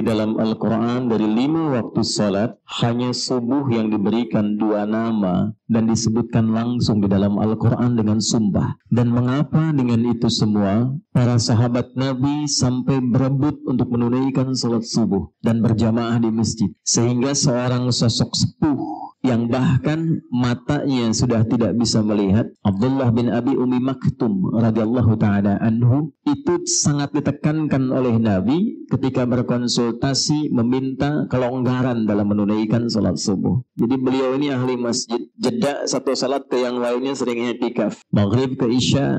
dalam Al-Quran dari 5 waktu salat hanya subuh yang diberikan 2 nama dan disebutkan langsung di dalam Al-Quran dengan sumpah. Dan mengapa dengan itu semua para sahabat Nabi sampai berebut untuk menunaikan salat subuh dan berjamaah di masjid, sehingga seorang sosok sepuh yang bahkan matanya sudah tidak bisa melihat, Abdullah bin Abi Ummi Maktum radhiyallahu ta'ala anhu, itu sangat ditekankan oleh Nabi ketika berkonsultasi meminta kelonggaran dalam menunaikan salat subuh. Jadi beliau ini ahli masjid, jeda satu salat ke yang lainnya sering i'tikaf, maghrib ke isya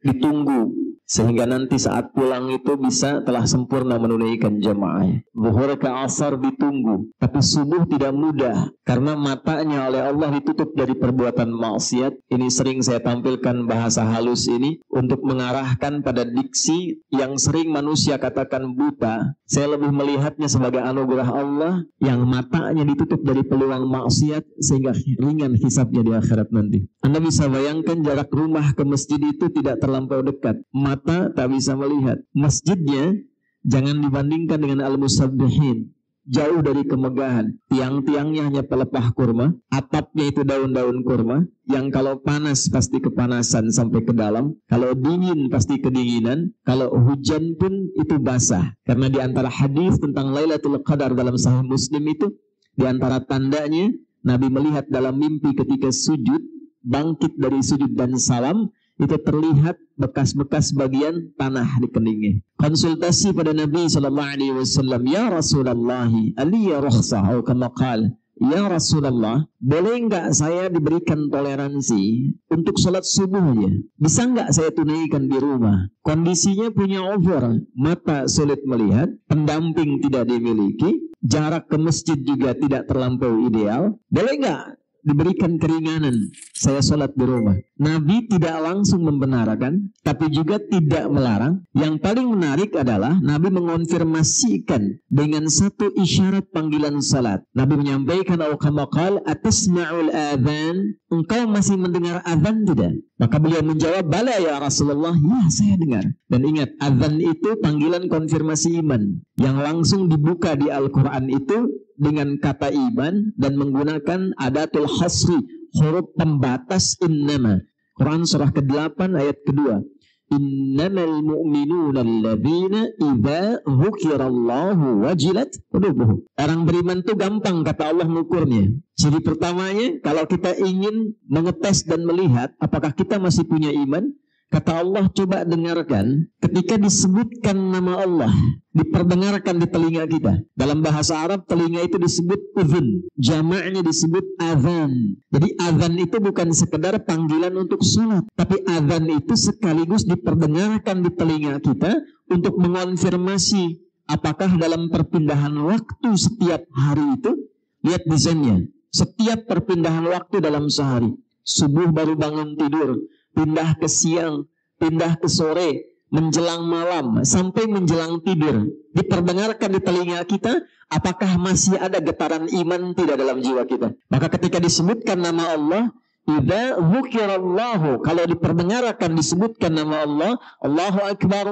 ditunggu sehingga nanti saat pulang itu bisa telah sempurna menunaikan jamaah. Zuhur ke asar ditunggu, tapi subuh tidak mudah karena matanya oleh Allah ditutup dari perbuatan maksiat. Ini sering saya tampilkan bahasa halus ini untuk mengarahkan pada diksi yang sering manusia katakan buta. Saya lebih melihatnya sebagai anugerah Allah yang matanya ditutup dari peluang maksiat sehingga ringan hisabnya di akhirat nanti. Anda bisa bayangkan jarak rumah ke masjid itu tidak terlampau dekat. Mata tak bisa melihat. Masjidnya jangan dibandingkan dengan Al-Musabbihin, jauh dari kemegahan. Tiang-tiangnya hanya pelepah kurma, atapnya itu daun-daun kurma, yang kalau panas pasti kepanasan sampai ke dalam, kalau dingin pasti kedinginan, kalau hujan pun itu basah. Karena di antara hadis tentang Lailatul Qadar dalam Sahih Muslim itu, di antara tandanya Nabi melihat dalam mimpi ketika sujud, bangkit dari sujud dan salam, itu terlihat bekas-bekas bagian tanah di keningnya. Konsultasi pada Nabi SAW, ya Rasulullah, aliyya rukhsah, atau kama qala, ya Rasulullah, boleh enggak saya diberikan toleransi untuk sholat subuh aja? Bisa enggak saya tunaikan di rumah? Kondisinya punya over, mata sulit melihat, pendamping tidak dimiliki, jarak ke masjid juga tidak terlampau ideal. Boleh enggak diberikan keringanan saya sholat di rumah? Nabi tidak langsung membenarkan, tapi juga tidak melarang. Yang paling menarik adalah Nabi mengonfirmasikan dengan satu isyarat panggilan salat. Nabi menyampaikan, "Al-Qamakal atasma'ul adhan?" Engkau masih mendengar azan tidak? Maka beliau menjawab, "Bala ya Rasulullah, ya saya dengar." Dan ingat, azan itu panggilan konfirmasi iman yang langsung dibuka di Al-Quran itu dengan kata iman dan menggunakan adatul hasri, huruf pembatas innama. Quran surah ke-8 ayat kedua. Innamal mu'minuna alladzina idza dzukirallahu wajilat qulubuhum. Orang beriman itu gampang kata Allah mengukurnya. Ciri pertamanya, kalau kita ingin mengetes dan melihat apakah kita masih punya iman, kata Allah, coba dengarkan ketika disebutkan nama Allah, diperdengarkan di telinga kita. Dalam bahasa Arab telinga itu disebut udhun, jamaknya disebut azan. Jadi azan itu bukan sekedar panggilan untuk sholat, tapi azan itu sekaligus diperdengarkan di telinga kita untuk mengonfirmasi apakah dalam perpindahan waktu setiap hari itu, lihat desainnya, setiap perpindahan waktu dalam sehari, subuh baru bangun tidur, pindah ke siang, pindah ke sore, menjelang malam, sampai menjelang tidur, diperdengarkan di telinga kita, apakah masih ada getaran iman tidak dalam jiwa kita. Maka ketika disebutkan nama Allah, idza dzukirallahu, kalau diperdengarkan disebutkan nama Allah, Allahu Akbar,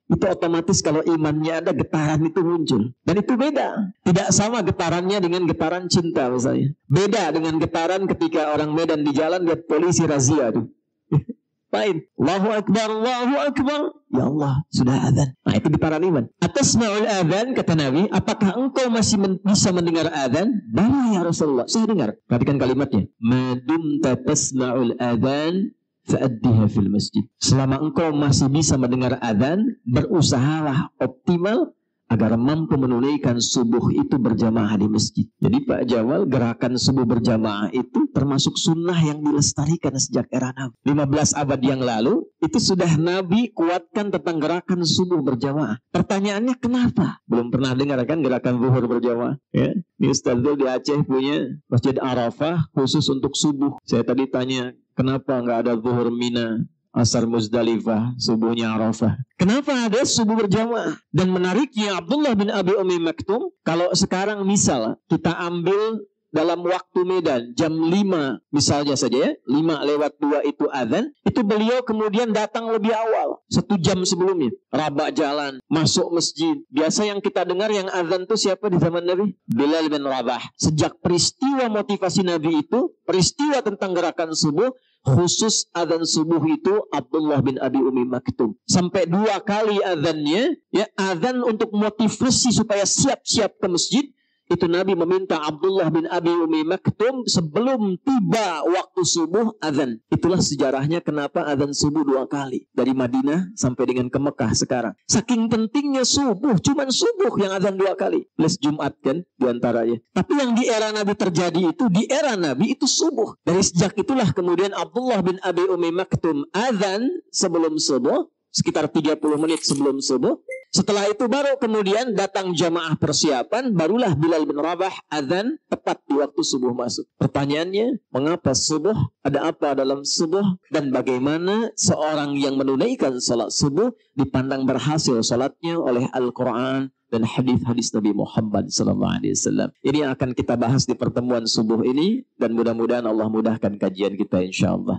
itu otomatis kalau imannya ada, getaran itu muncul. Dan itu beda, tidak sama getarannya dengan getaran cinta misalnya. Beda dengan getaran ketika orang Medan di jalan lihat polisi razia tuh. Lain. Allahu Akbar, ya Allah, sudah azan. Nah, itu getaran iman. Atasma'ul azan, kata Nabi, apakah engkau masih bisa mendengar azan? Bala ya Rasulullah, saya dengar. Perhatikan kalimatnya. Madumta tasma'ul azan fa'addiha fil masjid. Selama engkau masih bisa mendengar azan, berusahalah optimal agar mampu menunaikan subuh itu berjamaah di masjid. Jadi Pak Jamal, gerakan subuh berjamaah itu termasuk sunnah yang dilestarikan sejak era Nabi. 15 abad yang lalu, itu sudah Nabi kuatkan tentang gerakan subuh berjamaah. Pertanyaannya kenapa? Belum pernah dengar kan gerakan zuhur berjamaah? Ya? Ini Ustaz Zul di Aceh punya Masjid Arafah khusus untuk subuh. Saya tadi tanya, kenapa nggak ada zuhur Mina, asar Muzdalifah, subuhnya Arafah? Kenapa ada subuh berjamaah? Dan menariknya Abdullah bin Abi Ummi Maktum, kalau sekarang misal kita ambil dalam waktu Medan jam 5 misalnya saja ya, 5:02 itu azan, itu beliau kemudian datang lebih awal 1 jam sebelumnya, rabak jalan, masuk masjid. Biasa yang kita dengar yang azan itu siapa di zaman Nabi? Bilal bin Rabah. Sejak peristiwa motivasi Nabi itu, peristiwa tentang gerakan subuh, khusus azan subuh itu Abdullah bin Abi Umi Maktum. Sampai 2 kali azannya, ya, azan untuk motivasi supaya siap-siap ke masjid. Itu Nabi meminta Abdullah bin Abi Umi Maktum sebelum tiba waktu subuh azan. Itulah sejarahnya kenapa azan subuh 2 kali. Dari Madinah sampai dengan ke Mekah sekarang. Saking pentingnya subuh, cuman subuh yang azan 2 kali. Plus Jumat kan diantaranya. Tapi yang di era Nabi terjadi itu, di era Nabi itu subuh. Dari sejak itulah kemudian Abdullah bin Abi Umi Maktum azan sebelum subuh. Sekitar 30 menit sebelum subuh. Setelah itu baru kemudian datang jamaah persiapan, barulah Bilal bin Rabah azan tepat di waktu subuh masuk. Pertanyaannya, mengapa subuh? Ada apa dalam subuh? Dan bagaimana seorang yang menunaikan salat subuh dipandang berhasil salatnya oleh Al-Quran dan hadis-hadis Nabi Muhammad SAW. Ini yang akan kita bahas di pertemuan subuh ini, dan mudah-mudahan Allah mudahkan kajian kita insyaAllah.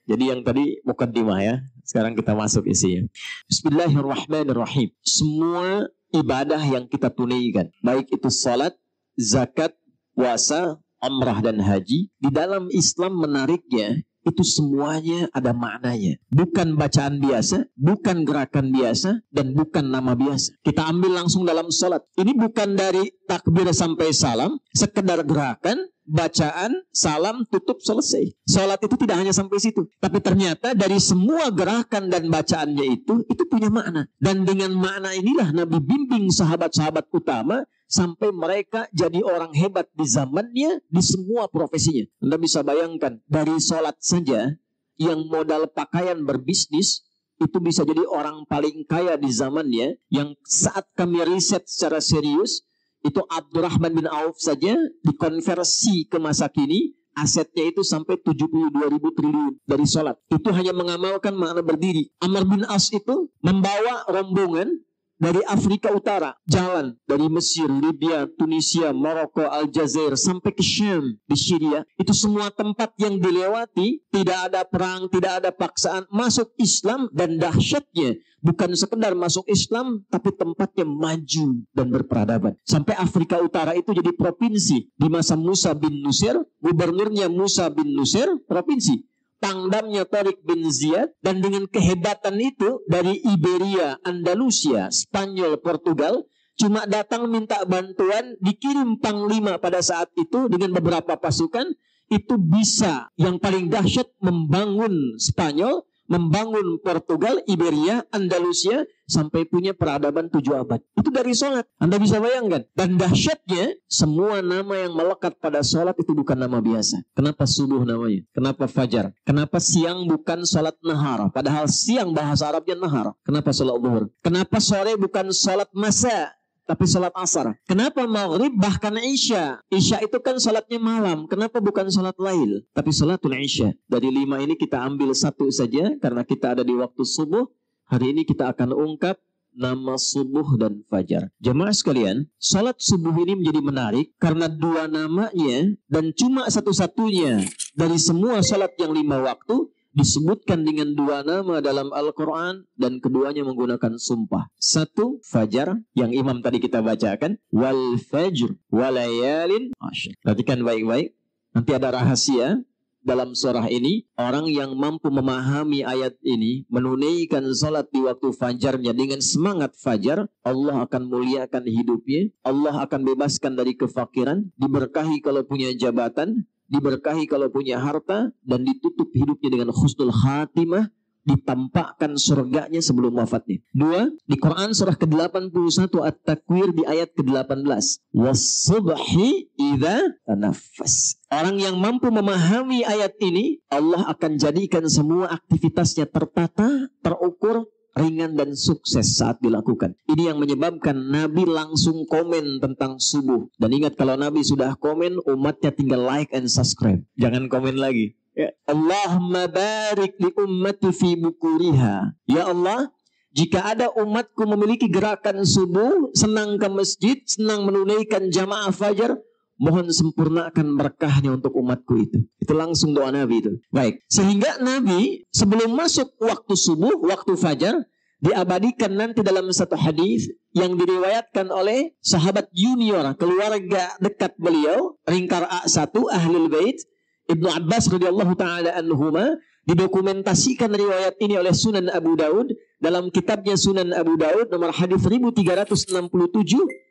Jadi yang tadi mukaddimah ya, sekarang kita masuk isinya. Bismillahirrahmanirrahim. Semua ibadah yang kita tunaikan, baik itu salat, zakat, puasa, umrah dan haji, di dalam Islam menariknya, itu semuanya ada maknanya. Bukan bacaan biasa, bukan gerakan biasa, dan bukan nama biasa. Kita ambil langsung dalam salat. Ini bukan dari takbir sampai salam, sekedar gerakan, bacaan, salam, tutup, selesai. Salat itu tidak hanya sampai situ. Tapi ternyata dari semua gerakan dan bacaannya itu punya makna. Dan dengan makna inilah Nabi bimbing sahabat-sahabat utama sampai mereka jadi orang hebat di zamannya, di semua profesinya. Anda bisa bayangkan, dari sholat saja, yang modal pakaian berbisnis, itu bisa jadi orang paling kaya di zamannya, yang saat kami riset secara serius, itu Abdurrahman bin Auf saja dikonversi ke masa kini, asetnya itu sampai 72.000 triliun dari sholat. Itu hanya mengamalkan makna berdiri. Amr bin As itu membawa rombongan dari Afrika Utara, jalan dari Mesir, Libya, Tunisia, Maroko, Aljazair, sampai ke Syam di Syria. Itu semua tempat yang dilewati, tidak ada perang, tidak ada paksaan, masuk Islam, dan dahsyatnya bukan sekedar masuk Islam, tapi tempatnya maju dan berperadaban. Sampai Afrika Utara itu jadi provinsi. Di masa Musa bin Nusir, gubernurnya Musa bin Nusir, provinsi. Pangdamnya Tariq bin Ziyad, dan dengan kehebatan itu dari Iberia, Andalusia, Spanyol, Portugal, cuma datang minta bantuan, dikirim panglima pada saat itu dengan beberapa pasukan, itu bisa yang paling dahsyat membangun Spanyol, membangun Portugal, Iberia, Andalusia, sampai punya peradaban 7 abad. Itu dari sholat. Anda bisa bayangkan. Dan dahsyatnya, semua nama yang melekat pada sholat itu bukan nama biasa. Kenapa subuh namanya? Kenapa fajar? Kenapa siang bukan sholat nahar? Padahal siang bahasa Arabnya nahar. Kenapa sholat zuhur? Kenapa sore bukan sholat masa, tapi salat asar? Kenapa maghrib bahkan isya? Isya itu kan salatnya malam. Kenapa bukan salat lail, tapi salatul isya? Dari 5 ini kita ambil 1 saja, karena kita ada di waktu subuh. Hari ini kita akan ungkap nama subuh dan fajar. Jemaah sekalian, salat subuh ini menjadi menarik karena 2 namanya, dan cuma satu-satunya dari semua salat yang 5 waktu disebutkan dengan 2 nama dalam Al-Quran, dan keduanya menggunakan sumpah. 1, fajar, yang imam tadi kita bacakan, wal fajr walayalin. Perhatikan baik-baik, nanti ada rahasia dalam surah ini. Orang yang mampu memahami ayat ini, menunaikan salat di waktu fajarnya dengan semangat fajar, Allah akan muliakan hidupnya, Allah akan bebaskan dari kefakiran, diberkahi kalau punya jabatan, diberkahi kalau punya harta, dan ditutup hidupnya dengan husnul khatimah, ditampakkan surganya sebelum wafatnya. 2, di Quran surah ke-81 At-Takwir di ayat ke-18. Was-subhi idza tanaffas. Orang yang mampu memahami ayat ini, Allah akan jadikan semua aktivitasnya tertata, terukur, ringan dan sukses saat dilakukan. Ini yang menyebabkan Nabi langsung komen tentang subuh. Dan ingat, kalau Nabi sudah komen, umatnya tinggal like and subscribe. Jangan komen lagi. Ya. Allahumma barik li ummati fi bukuriha. Ya Allah, jika ada umatku memiliki gerakan subuh, senang ke masjid, senang menunaikan jamaah fajar, mohon sempurnakan berkahnya untuk umatku itu. Itu langsung doa Nabi itu. Baik, sehingga Nabi sebelum masuk waktu subuh, waktu fajar, diabadikan nanti dalam satu hadis yang diriwayatkan oleh sahabat junior, keluarga dekat beliau, ringkar A1 Ahlul Bait, Ibnu Abbas radhiyallahu taala anhuma. Didokumentasikan riwayat ini oleh Sunan Abu Daud dalam kitabnya Sunan Abu Daud nomor hadis 1367.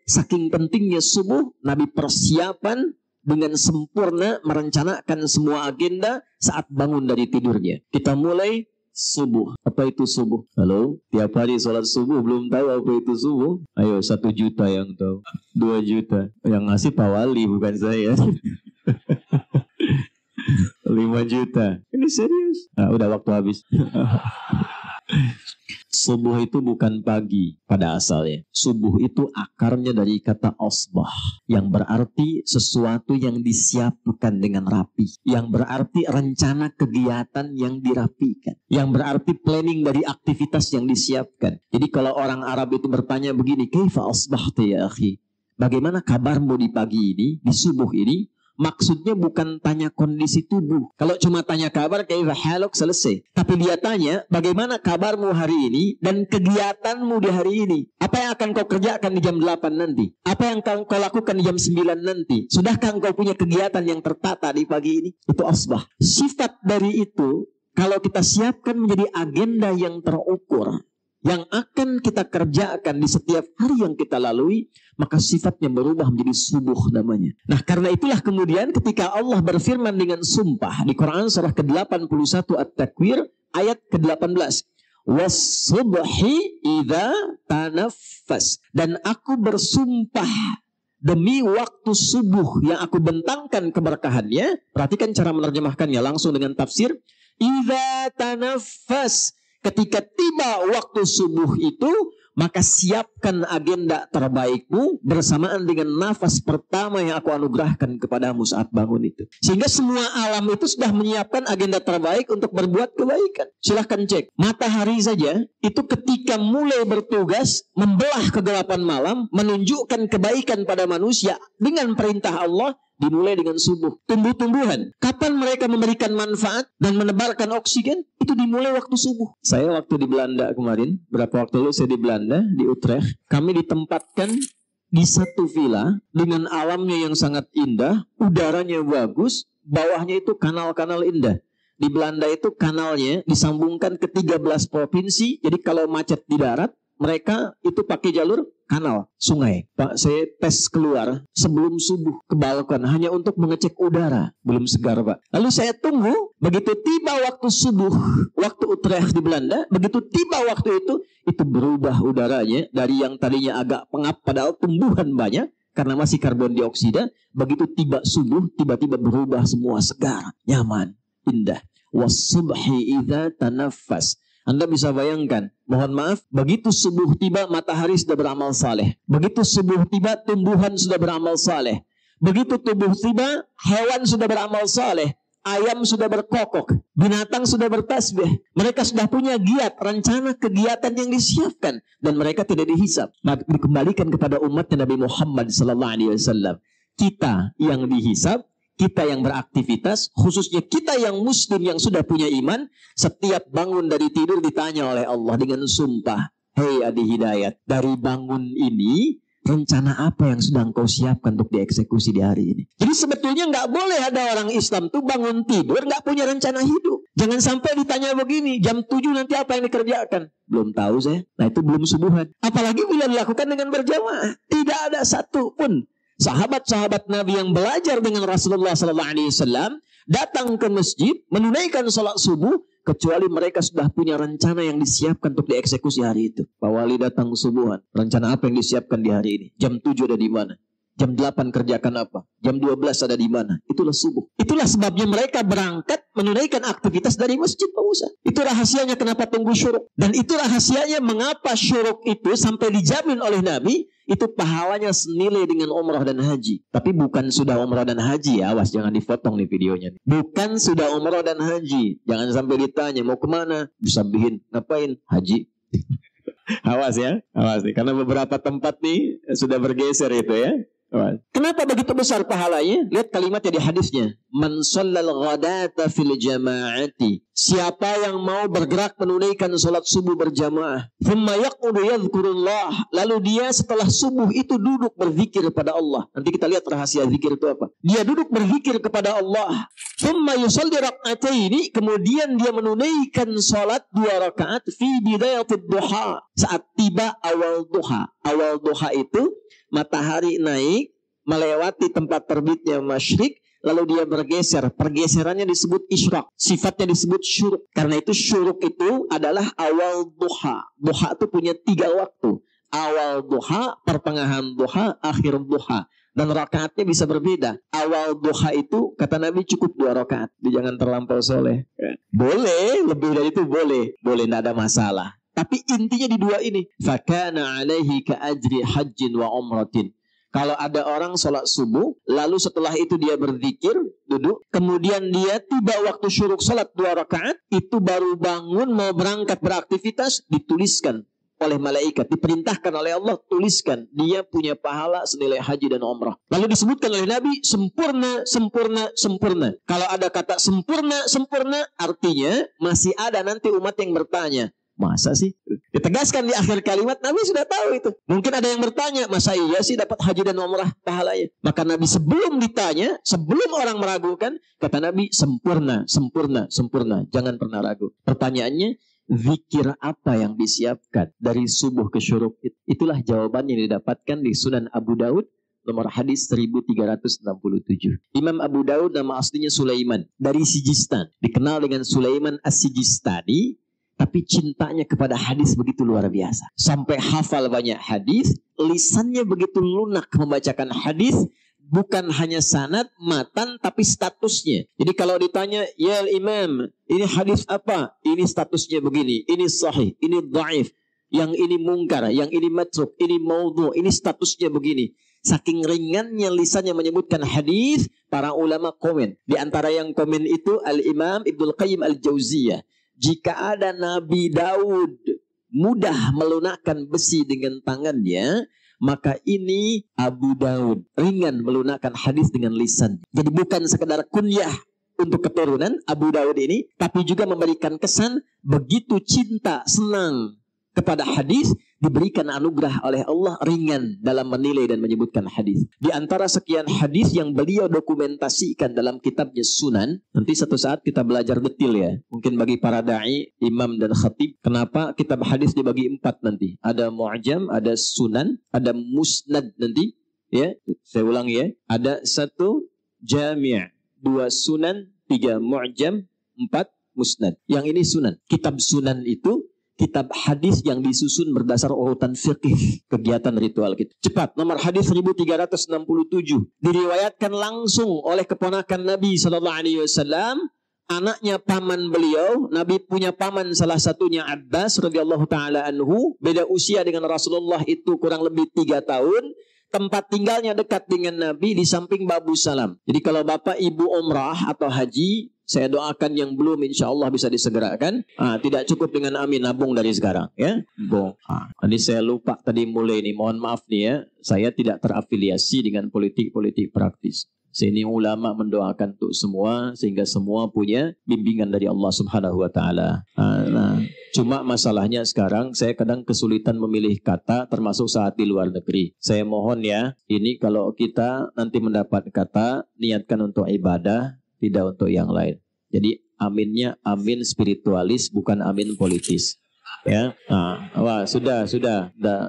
Saking pentingnya subuh, Nabi persiapan dengan sempurna merencanakan semua agenda saat bangun dari tidurnya. Kita mulai subuh. Apa itu subuh? Halo, tiap hari sholat subuh belum tahu apa itu subuh? Ayo 1 juta yang tahu, 2 juta. Yang ngasih Pak Wali bukan saya. 5 juta. Ini serius. Nah, udah waktu habis. Subuh itu bukan pagi pada asalnya. Subuh itu akarnya dari kata asbah, yang berarti sesuatu yang disiapkan dengan rapi, yang berarti rencana kegiatan yang dirapikan, yang berarti planning dari aktivitas yang disiapkan. Jadi kalau orang Arab itu bertanya begini, kaifa asbahta ya akhi? Bagaimana kabarmu di pagi ini, di subuh ini? Maksudnya bukan tanya kondisi tubuh. Kalau cuma tanya kabar, kaifa haluk, selesai. Tapi dia tanya, bagaimana kabarmu hari ini dan kegiatanmu di hari ini? Apa yang akan kau kerjakan di jam 8 nanti? Apa yang akan kau lakukan di jam 9 nanti? Sudahkah kau punya kegiatan yang tertata di pagi ini? Itu asbah. Sifat dari itu, kalau kita siapkan menjadi agenda yang terukur, yang akan kita kerjakan di setiap hari yang kita lalui, maka sifatnya berubah menjadi subuh namanya. Nah, karena itulah kemudian ketika Allah berfirman dengan sumpah di Quran surah ke-81 At-Takwir ayat ke-18, was-subhi idza tanaffas, dan aku bersumpah demi waktu subuh yang aku bentangkan keberkahannya. Perhatikan cara menerjemahkannya langsung dengan tafsir. Idza tanaffas, ketika tiba waktu subuh itu, maka siapkan agenda terbaikmu bersamaan dengan nafas pertama yang aku anugerahkan kepadamu saat bangun itu. Sehingga semua alam itu sudah menyiapkan agenda terbaik untuk berbuat kebaikan. Silahkan cek. Matahari saja itu ketika mulai bertugas membelah kegelapan malam, menunjukkan kebaikan pada manusia dengan perintah Allah, dimulai dengan subuh. Tumbuh-tumbuhan, kapan mereka memberikan manfaat dan menebarkan oksigen? Itu dimulai waktu subuh. Saya waktu di Belanda kemarin, berapa waktu lalu saya di Belanda, di Utrecht, kami ditempatkan di satu villa dengan alamnya yang sangat indah, udaranya bagus, bawahnya itu kanal-kanal indah. Di Belanda itu kanalnya disambungkan ke 13 provinsi, jadi kalau macet di darat, mereka itu pakai jalur kanal, sungai. Pak, saya tes keluar sebelum subuh ke balkon hanya untuk mengecek udara. Belum segar, Pak. Lalu saya tunggu, begitu tiba waktu subuh, waktu Utrecht di Belanda, begitu tiba waktu itu berubah udaranya dari yang tadinya agak pengap padahal tumbuhan banyak karena masih karbon dioksida. Begitu tiba subuh, tiba-tiba berubah semua segar, nyaman, indah. Was-subhi idza tanaffas. Anda bisa bayangkan, mohon maaf, begitu subuh tiba matahari sudah beramal saleh. Begitu subuh tiba tumbuhan sudah beramal saleh. Begitu subuh tiba hewan sudah beramal saleh. Ayam sudah berkokok. Binatang sudah bertasbih. Mereka sudah punya giat, rencana kegiatan yang disiapkan. Dan mereka tidak dihisap. Dikembalikan kepada umatnya Nabi Muhammad SAW. Kita yang dihisap, kita yang beraktivitas, khususnya kita yang muslim yang sudah punya iman, setiap bangun dari tidur ditanya oleh Allah dengan sumpah, hei Adi Hidayat, dari bangun ini, rencana apa yang sudah engkau siapkan untuk dieksekusi di hari ini? Jadi sebetulnya nggak boleh ada orang Islam tuh bangun tidur nggak punya rencana hidup. Jangan sampai ditanya begini, jam 7 nanti apa yang dikerjakan? Belum tahu saya. Nah itu belum subuhan. Apalagi bila dilakukan dengan berjamaah. Tidak ada satu pun sahabat-sahabat Nabi yang belajar dengan Rasulullah SAW datang ke masjid menunaikan sholat subuh kecuali mereka sudah punya rencana yang disiapkan untuk dieksekusi hari itu. Pak Wali datang subuhan, rencana apa yang disiapkan di hari ini? Jam 7 ada di mana? Jam 8 kerjakan apa? Jam 12 ada di mana? Itulah subuh. Itulah sebabnya mereka berangkat menunaikan aktivitas dari masjid, Pak Ustaz. Itu rahasianya kenapa tunggu syuruk. Dan itu rahasianya mengapa syuruk itu sampai dijamin oleh Nabi, itu pahalanya senilai dengan umrah dan haji. Tapi bukan sudah umrah dan haji ya, awas jangan dipotong nih videonya. Bukan sudah umrah dan haji. Jangan sampai ditanya mau kemana? Disabihin, ngapain? Haji. Awas ya, awas nih. Karena beberapa tempat nih sudah bergeser itu ya. Kenapa begitu besar pahalanya? Lihat kalimatnya di hadisnya. Man shallal ghadata fil jama'ati. Siapa yang mau bergerak menunaikan salat subuh berjamaah. Thumma yaqudu yadhkurullah. Lalu dia setelah subuh itu duduk berzikir kepada Allah. Nanti kita lihat rahasia zikir itu apa. Dia duduk berzikir kepada Allah. Thumma yusalli rak'ataini. Kemudian dia menunaikan salat 2 rakaat fi bidayatid duha. Saat tiba awal duha. Awal duha itu matahari naik melewati tempat terbitnya masyrik, lalu dia bergeser. Pergeserannya disebut isyraq. Sifatnya disebut syuruk. Karena itu syuruk itu adalah awal duha. Duha itu punya 3 waktu. Awal duha, pertengahan duha, akhir duha. Dan rakaatnya bisa berbeda. Awal duha itu kata Nabi cukup 2 rakaat. Jangan terlampau soleh. Boleh, lebih dari itu boleh. Boleh, tidak ada masalah. Tapi intinya di 2 ini. Fakana alaihi ka ajri hajjin wa umratin. Kalau ada orang sholat subuh, lalu setelah itu dia berzikir, duduk, kemudian dia tiba waktu syuruk sholat 2 rakaat, itu baru bangun mau berangkat beraktivitas, dituliskan oleh malaikat, diperintahkan oleh Allah, tuliskan, dia punya pahala senilai haji dan umrah. Lalu disebutkan oleh Nabi, sempurna, sempurna, sempurna. Kalau ada kata sempurna, sempurna, artinya masih ada nanti umat yang bertanya, masa sih? Ditegaskan di akhir kalimat, Nabi sudah tahu itu. Mungkin ada yang bertanya, masa iya sih dapat haji dan umrah pahalanya? Maka Nabi sebelum ditanya, sebelum orang meragukan, kata Nabi, sempurna, sempurna, sempurna. Jangan pernah ragu. Pertanyaannya, zikir apa yang disiapkan dari subuh ke syuruk? Itulah jawaban yang didapatkan di Sunan Abu Daud, nomor hadis 1367. Imam Abu Daud nama aslinya Sulaiman, dari Sijistan. Dikenal dengan Sulaiman As-Sijistani. Tapi cintanya kepada hadis begitu luar biasa. Sampai hafal banyak hadis, lisannya begitu lunak membacakan hadis, bukan hanya sanad, matan, tapi statusnya. Jadi kalau ditanya, ya Imam, ini hadis apa? Ini statusnya begini, ini sahih, ini dhaif, yang ini mungkar, yang ini matruk, ini maudhu, ini statusnya begini. Saking ringannya lisannya menyebutkan hadis, para ulama komen. Di antara yang komen itu Al-Imam Ibnul Qayyim Al-Jauziyah. Jika ada Nabi Daud mudah melunakkan besi dengan tangannya, maka ini Abu Daud ringan melunakkan hadis dengan lisan. Jadi bukan sekedar kunyah untuk keturunan Abu Daud ini, tapi juga memberikan kesan begitu cinta, senang kepada hadis, diberikan anugerah oleh Allah ringan dalam menilai dan menyebutkan hadis. Di antara sekian hadis yang beliau dokumentasikan dalam kitabnya Sunan, nanti satu saat kita belajar detil ya. Mungkin bagi para da'i, imam dan khatib, kenapa kitab hadis dibagi 4 nanti? Ada mu'jam, ada sunan, ada musnad nanti. Ya, saya ulang ya. Ada 1 jami', 2 sunan, 3 mu'jam, 4 musnad. Yang ini sunan. Kitab sunan itu kitab hadis yang disusun berdasar urutan fikih kegiatan ritual kita. Cepat, nomor hadis 1367 diriwayatkan langsung oleh keponakan Nabi SAW, anaknya paman beliau. Nabi punya paman, salah satunya Abbas radhiyallahu taala anhu, beda usia dengan Rasulullah itu kurang lebih 3 tahun. Tempat tinggalnya dekat dengan Nabi di samping Babu Salam. Jadi kalau bapak ibu umrah atau haji, saya doakan yang belum insya Allah bisa disegerakan. Tidak cukup dengan amin, nabung dari sekarang ya. Tadi saya lupa tadi mulai nih, mohon maaf nih ya. Saya tidak terafiliasi dengan politik-politik praktis. Sini ulama mendoakan untuk semua sehingga semua punya bimbingan dari Allah Subhanahu wa taala. Cuma masalahnya sekarang saya kadang kesulitan memilih kata termasuk saat di luar negeri. Saya mohon ya, ini kalau kita nanti mendapat kata niatkan untuk ibadah, tidak untuk yang lain. Jadi aminnya amin spiritualis, bukan amin politis. Ya, sudah.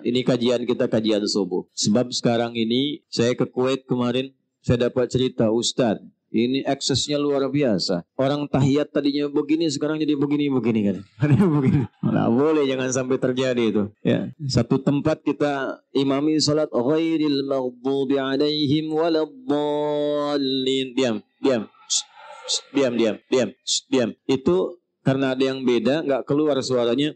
Ini kajian kita kajian subuh. Sebab sekarang ini saya ke Kuwait kemarin, saya dapat cerita Ustadz, ini aksesnya luar biasa. Orang tahiyat tadinya begini, sekarang jadi begini kan. Begini. Nah, boleh jangan sampai terjadi itu. Ya, satu tempat kita imami salat ghairil maghdubi alaihim waladdallin. Diam. Itu karena ada yang beda, nggak keluar suaranya.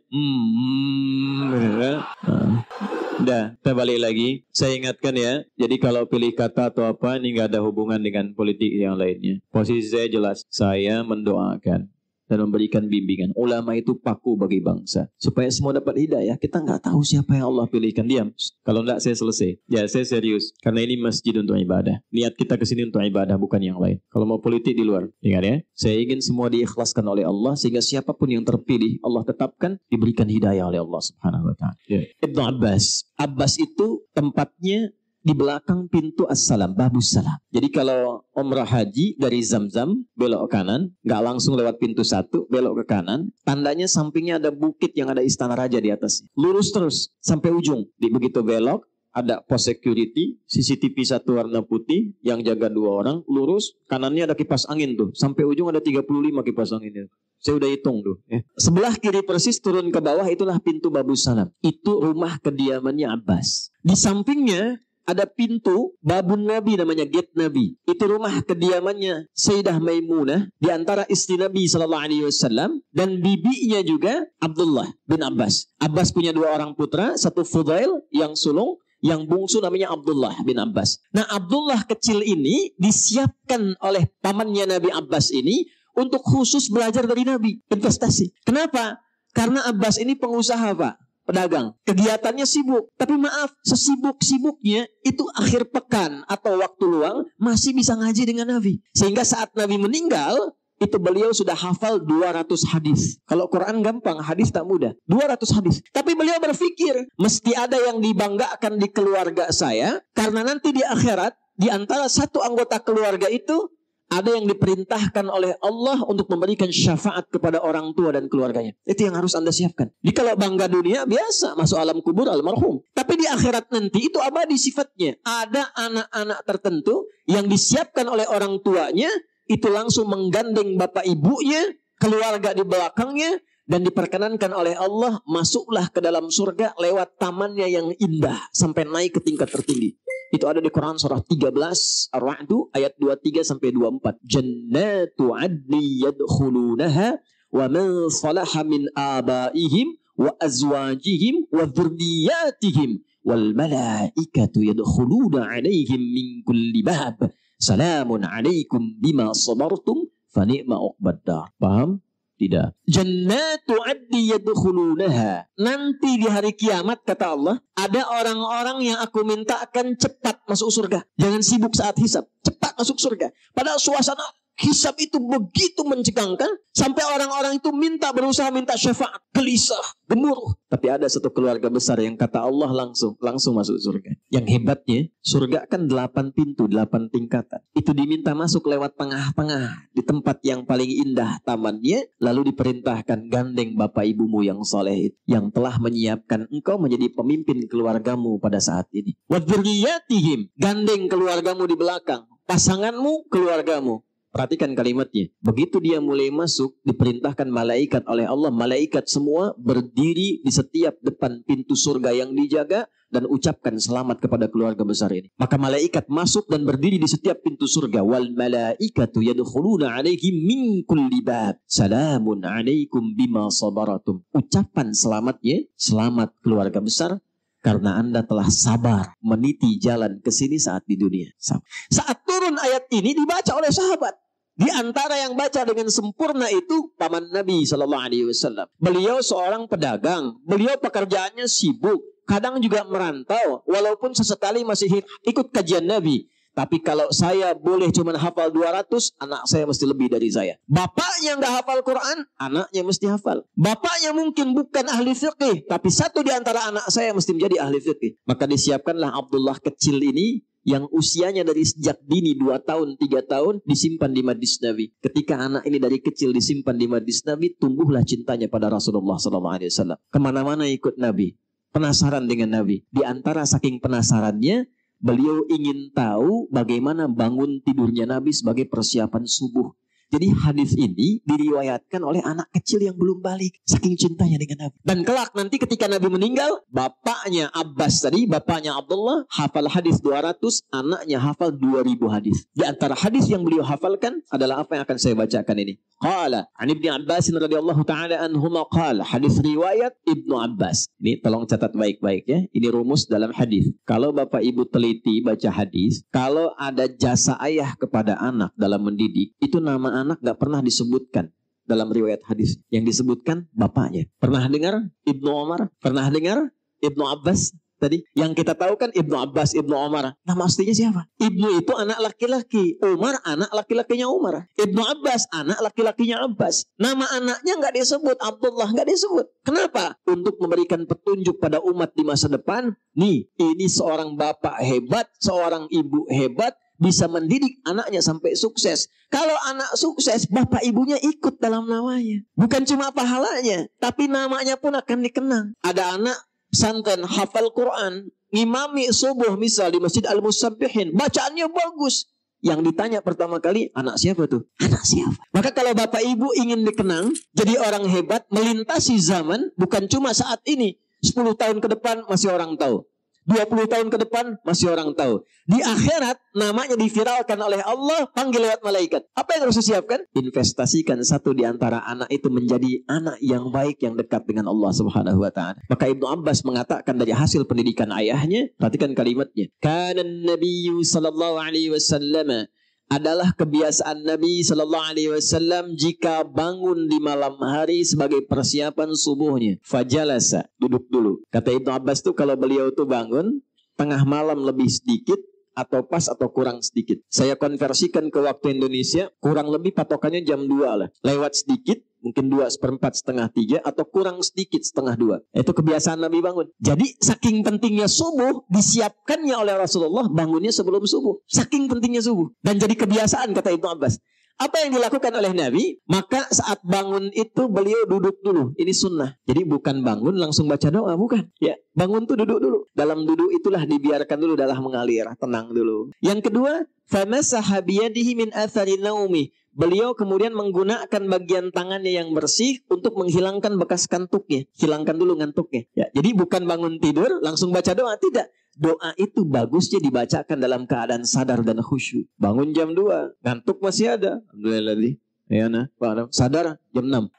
Udah, kita balik lagi. Saya ingatkan ya, jadi kalau pilih kata atau apa, ini nggak ada hubungan dengan politik yang lainnya. Posisi saya jelas, saya mendoakan. dan memberikan bimbingan. Ulama itu paku bagi bangsa. Supaya semua dapat hidayah. Kita nggak tahu siapa yang Allah pilihkan. Diam. Kalau enggak saya selesai. Ya saya serius. Karena ini masjid untuk ibadah. Niat kita kesini untuk ibadah, bukan yang lain. Kalau mau politik di luar. Ingat ya. Saya ingin semua diikhlaskan oleh Allah. Sehingga siapapun yang terpilih, Allah tetapkan, diberikan hidayah oleh Allah subhanahu wa ta'ala. Ibnu Abbas. Abbas itu tempatnya di belakang pintu As-Salam, Babus Salam. Jadi kalau umrah haji dari Zamzam, belok ke kanan, nggak langsung lewat pintu 1, belok ke kanan, tandanya sampingnya ada bukit yang ada istana raja di atasnya. Lurus terus, sampai ujung. Begitu belok, ada pos security, CCTV 1 warna putih, yang jaga 2 orang, lurus, kanannya ada kipas angin tuh. Sampai ujung ada 35 kipas angin. Saya udah hitung tuh. Sebelah kiri persis turun ke bawah, itulah pintu Babus Salam. Itu rumah kediamannya Abbas. Di sampingnya, ada pintu babun Nabi namanya gate Nabi. Itu rumah kediamannya Sayyidah Maimunah di antara istri Nabi SAW dan bibinya juga Abdullah bin Abbas. Abbas punya 2 orang putra, satu Fudail yang sulung, yang bungsu namanya Abdullah bin Abbas. Nah Abdullah kecil ini disiapkan oleh pamannya Nabi Abbas ini untuk khusus belajar dari Nabi, investasi. Kenapa? Karena Abbas ini pengusaha Pak. Pedagang, kegiatannya sibuk. Tapi maaf, sesibuk-sibuknya itu akhir pekan atau waktu luang masih bisa ngaji dengan Nabi. Sehingga saat Nabi meninggal, itu beliau sudah hafal 200 hadis. Kalau Quran gampang, hadis tak mudah. 200 hadis. Tapi beliau berpikir, mesti ada yang dibanggakan di keluarga saya, karena nanti di akhirat, di antara satu anggota keluarga itu, ada yang diperintahkan oleh Allah untuk memberikan syafaat kepada orang tua dan keluarganya. Itu yang harus Anda siapkan. Jadi kalau bangga dunia, biasa. Masuk alam kubur, almarhum. Tapi di akhirat nanti, itu abadi sifatnya. Ada anak-anak tertentu yang disiapkan oleh orang tuanya, itu langsung menggandeng bapak ibunya, keluarga di belakangnya, dan diperkenankan oleh Allah, masuklah ke dalam surga lewat tamannya yang indah, sampai naik ke tingkat tertinggi. Itu ada di Quran surah 13 Ar-Ra'd ayat 23-24. Jannatu 'adni yadkhulunaha wa man salaha min abaihim wa azwajihim wa dzurriyyatihim wal malaikatu yadkhuluna 'alaihim min kulli bab. Salamun 'alaikum bima sabartum fa ni'ma 'uqbaddar. Paham? Tidak. Jannatu 'adni yadkhulunaha. Nanti di hari kiamat kata Allah, ada orang-orang yang aku mintakan cepat masuk surga. Jangan sibuk saat hisab. Cepat masuk surga. Padahal suasana hisab itu begitu mencegangkan sampai orang-orang itu berusaha minta syafaat, gelisah, gemuruh. Tapi ada satu keluarga besar yang kata Allah langsung masuk surga. Yang hebatnya, surga kan 8 pintu, 8 tingkatan. Itu diminta masuk lewat tengah-tengah di tempat yang paling indah tamannya, lalu diperintahkan gandeng bapak ibumu yang soleh yang telah menyiapkan engkau menjadi pemimpin keluargamu pada saat ini. Wa dzurriyyatihim, gandeng keluargamu di belakang, pasanganmu, keluargamu. Perhatikan kalimatnya. Begitu dia mulai masuk, diperintahkan malaikat oleh Allah. Malaikat semua berdiri di setiap depan pintu surga yang dijaga dan ucapkan selamat kepada keluarga besar ini. Maka malaikat masuk dan berdiri di setiap pintu surga. Wal malaikatu yadkhuluna 'alaihim min kulli bab. Salamun 'alaikum bima sabaratum. Ucapan selamatnya, selamat keluarga besar, karena Anda telah sabar meniti jalan ke sini saat di dunia. Saat turun ayat ini dibaca oleh sahabat. Di antara yang baca dengan sempurna itu paman Nabi SAW. Beliau seorang pedagang. Beliau pekerjaannya sibuk. Kadang juga merantau. Walaupun sesekali masih ikut kajian Nabi. Tapi kalau saya boleh cuma hafal 200, anak saya mesti lebih dari saya. Bapaknya nggak hafal Quran, anaknya mesti hafal. Bapaknya mungkin bukan ahli fiqih, tapi satu di antara anak saya mesti menjadi ahli fiqih. Maka disiapkanlah Abdullah kecil ini, yang usianya dari sejak dini 2 tahun, 3 tahun, disimpan di Majlis Nabi. Ketika anak ini dari kecil disimpan di Majlis Nabi, tumbuhlah cintanya pada Rasulullah SAW. Kemana-mana ikut Nabi. Penasaran dengan Nabi. Di antara saking penasarannya, beliau ingin tahu bagaimana bangun tidurnya Nabi sebagai persiapan subuh. Jadi hadis ini diriwayatkan oleh anak kecil yang belum balik. Saking cintanya dengan Nabi. Dan kelak nanti ketika Nabi meninggal, bapaknya Abbas tadi, bapaknya Abdullah, hafal hadis 200, anaknya hafal 2000 hadis. Di antara hadis yang beliau hafalkan adalah apa yang akan saya bacakan ini. Qala, an Ibni Abbas radhiyallahu ta'ala anhuma qala, hadis riwayat Ibnu Abbas. Ini tolong catat baik-baik ya. Ini rumus dalam hadis. Kalau Bapak Ibu teliti baca hadis, kalau ada jasa ayah kepada anak dalam mendidik, itu nama anak gak pernah disebutkan. dalam riwayat hadis yang disebutkan bapaknya. Pernah dengar Ibnu Umar? Pernah dengar Ibnu Abbas? Tadi yang kita tahu kan Ibnu Abbas, Ibnu Umar. Nama aslinya siapa? Ibnu itu anak laki-laki, Umar anak laki-lakinya Umar. Ibnu Abbas anak laki-lakinya Abbas. Nama anaknya nggak disebut, Abdullah nggak disebut. Kenapa? Untuk memberikan petunjuk pada umat di masa depan. Nih, ini seorang bapak hebat, seorang ibu hebat, bisa mendidik anaknya sampai sukses. Kalau anak sukses, bapak ibunya ikut dalam namanya. Bukan cuma pahalanya, tapi namanya pun akan dikenang. Ada anak pesantren hafal Quran, ngimami subuh misal di Masjid Al-Musabbihin, bacaannya bagus. Yang ditanya pertama kali, anak siapa tuh? Anak siapa? Maka kalau bapak ibu ingin dikenang, jadi orang hebat, melintasi zaman, bukan cuma saat ini, 10 tahun ke depan masih orang tahu. 20 tahun ke depan masih orang tahu. Di akhirat namanya diviralkan oleh Allah, panggil lewat malaikat. Apa yang harus disiapkan? Investasikan satu di antara anak itu menjadi anak yang baik, yang dekat dengan Allah Subhanahu wa taala. Maka Ibnu Abbas mengatakan dari hasil pendidikan ayahnya, perhatikan kalimatnya. Kana Nabiyyu sallallahu alaihi wasallam, adalah kebiasaan Nabi sallallahu alaihi wasallam jika bangun di malam hari sebagai persiapan subuhnya. Fajalasa, duduk dulu. Kata Ibnu Abbas tuh kalau beliau tuh bangun tengah malam lebih sedikit atau pas atau kurang sedikit. Saya konversikan ke waktu Indonesia, kurang lebih patokannya jam 2 lah. Lewat sedikit, mungkin 2/4, setengah 3, atau kurang sedikit setengah 2. Itu kebiasaan Nabi bangun. Jadi saking pentingnya subuh, disiapkannya oleh Rasulullah bangunnya sebelum subuh. Saking pentingnya subuh. Dan jadi kebiasaan kata Ibnu Abbas. Apa yang dilakukan oleh Nabi? Maka saat bangun itu beliau duduk dulu. Ini sunnah. Jadi bukan bangun langsung baca doa, bukan. Ya, bangun tuh duduk dulu. Dalam duduk itulah dibiarkan dulu darah mengalir, tenang dulu. Yang kedua, famasaha biyadihi min athari naumi. Beliau kemudian menggunakan bagian tangannya yang bersih untuk menghilangkan bekas kantuknya. Hilangkan dulu ngantuknya. Ya, jadi bukan bangun tidur langsung baca doa, tidak. Doa itu bagusnya dibacakan dalam keadaan sadar dan khusyuk. Bangun jam 2, ngantuk masih ada. Alhamdulillah. Ya, nah, sadar jam 6.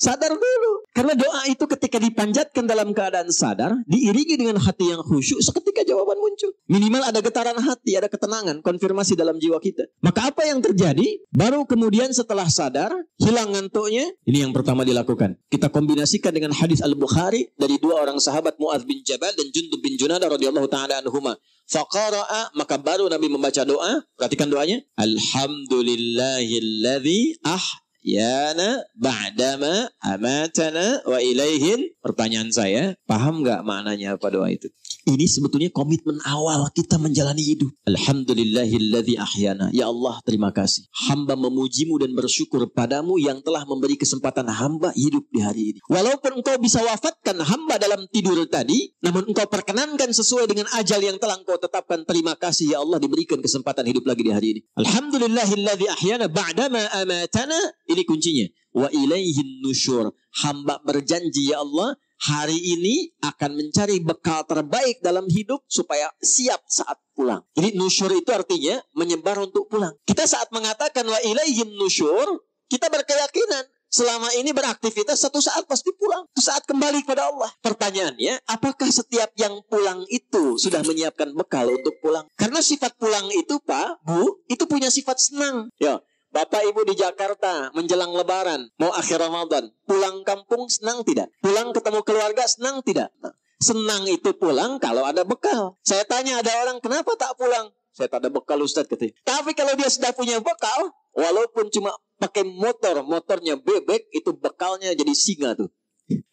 Sadar dulu. Karena doa itu ketika dipanjatkan dalam keadaan sadar, diiringi dengan hati yang khusyuk, seketika jawaban muncul. Minimal ada getaran hati, ada ketenangan, konfirmasi dalam jiwa kita. Maka apa yang terjadi? Baru kemudian setelah sadar, hilang ngantuknya. Ini yang pertama dilakukan. Kita kombinasikan dengan hadis Al-Bukhari dari dua orang sahabat, Mu'adz bin Jabal dan Jundub bin Junadah radhiyallahu ta'ala anhuma. Faqara'a, maka baru Nabi membaca doa. Perhatikan doanya. Alhamdulillahilladzi ahyana ba'dama amatana wa ilaihin. Pertanyaan saya, paham gak maknanya apa doa itu? Ini sebetulnya komitmen awal kita menjalani hidup. Alhamdulillahilladzi ahyana. Ya Allah, terima kasih. Hamba memujimu dan bersyukur padamu yang telah memberi kesempatan hamba hidup di hari ini. Walaupun engkau bisa wafatkan hamba dalam tidur tadi, namun engkau perkenankan sesuai dengan ajal yang telah engkau tetapkan. Terima kasih ya Allah diberikan kesempatan hidup lagi di hari ini. Alhamdulillahilladzi ahyana ba'dama amatana. Ini kuncinya. Wa ilaihin nusyur. Hamba berjanji ya Allah, hari ini akan mencari bekal terbaik dalam hidup supaya siap saat pulang. Jadi nusyur itu artinya menyebar untuk pulang. Kita saat mengatakan wa ilaihin nusyur, kita berkeyakinan selama ini beraktivitas satu saat pasti pulang. Saat kembali kepada Allah. Pertanyaannya, apakah setiap yang pulang itu sudah menyiapkan bekal untuk pulang? Karena sifat pulang itu Pak, Bu, itu punya sifat senang. Ya. Bapak Ibu di Jakarta menjelang Lebaran, mau akhir Ramadan, pulang kampung senang tidak? Pulang ketemu keluarga senang tidak? Nah, senang itu pulang kalau ada bekal. Saya tanya ada orang, kenapa tak pulang? Saya tak ada bekal Ustaz katanya. Tapi kalau dia sudah punya bekal, walaupun cuma pakai motornya bebek, itu bekalnya jadi singa tuh.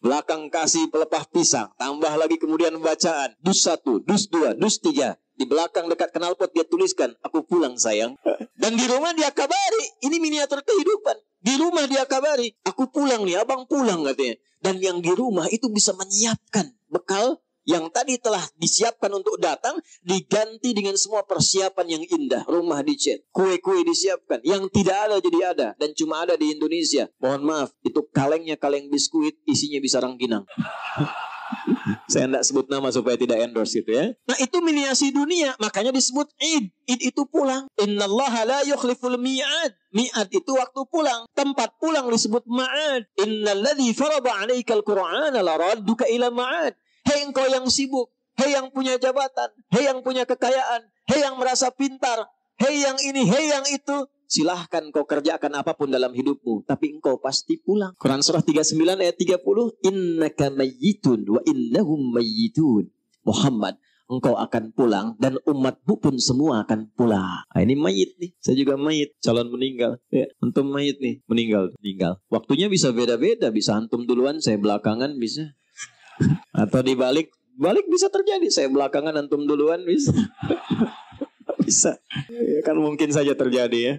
Belakang kasih pelepah pisang, tambah lagi kemudian bacaan, dus 1, dus 2, dus 3. Di belakang dekat knalpot dia tuliskan, aku pulang sayang. Dan di rumah dia kabari, ini miniatur kehidupan. Di rumah dia kabari, aku pulang nih, abang pulang katanya. Dan yang di rumah itu bisa menyiapkan bekal yang tadi telah disiapkan untuk datang, diganti dengan semua persiapan yang indah. Rumah dicat, kue-kue disiapkan. Yang tidak ada jadi ada, dan cuma ada di Indonesia. Mohon maaf, itu kalengnya kaleng biskuit, isinya bisa rangginang. Saya tidak sebut nama supaya tidak endorse itu ya. Nah itu miniasi dunia, makanya disebut Id. Id itu pulang. Innallaha la yukhliful mi'ad. Mi'ad itu waktu pulang. Tempat pulang disebut ma'ad. Innalladzi farada 'alaikal Qur'ana laradduka ila ma'ad. Hei engkau yang sibuk, hei yang punya jabatan, hei yang punya kekayaan, hei yang merasa pintar, hei yang ini, hei yang itu. silahkan kau kerjakan apapun dalam hidupmu, tapi engkau pasti pulang. Quran surah 39 ayat 30, innaka mayyitun wa innahum mayyitun. Muhammad, engkau akan pulang dan umatmu pun semua akan pulang. Nah, ini mayit nih. Saya juga mayit, calon meninggal. Ya, antum mayit nih, meninggal. Waktunya bisa beda-beda, bisa antum duluan, saya belakangan bisa. Atau dibalik bisa terjadi, saya belakangan antum duluan bisa. Bisa. Ya, kan mungkin saja terjadi ya.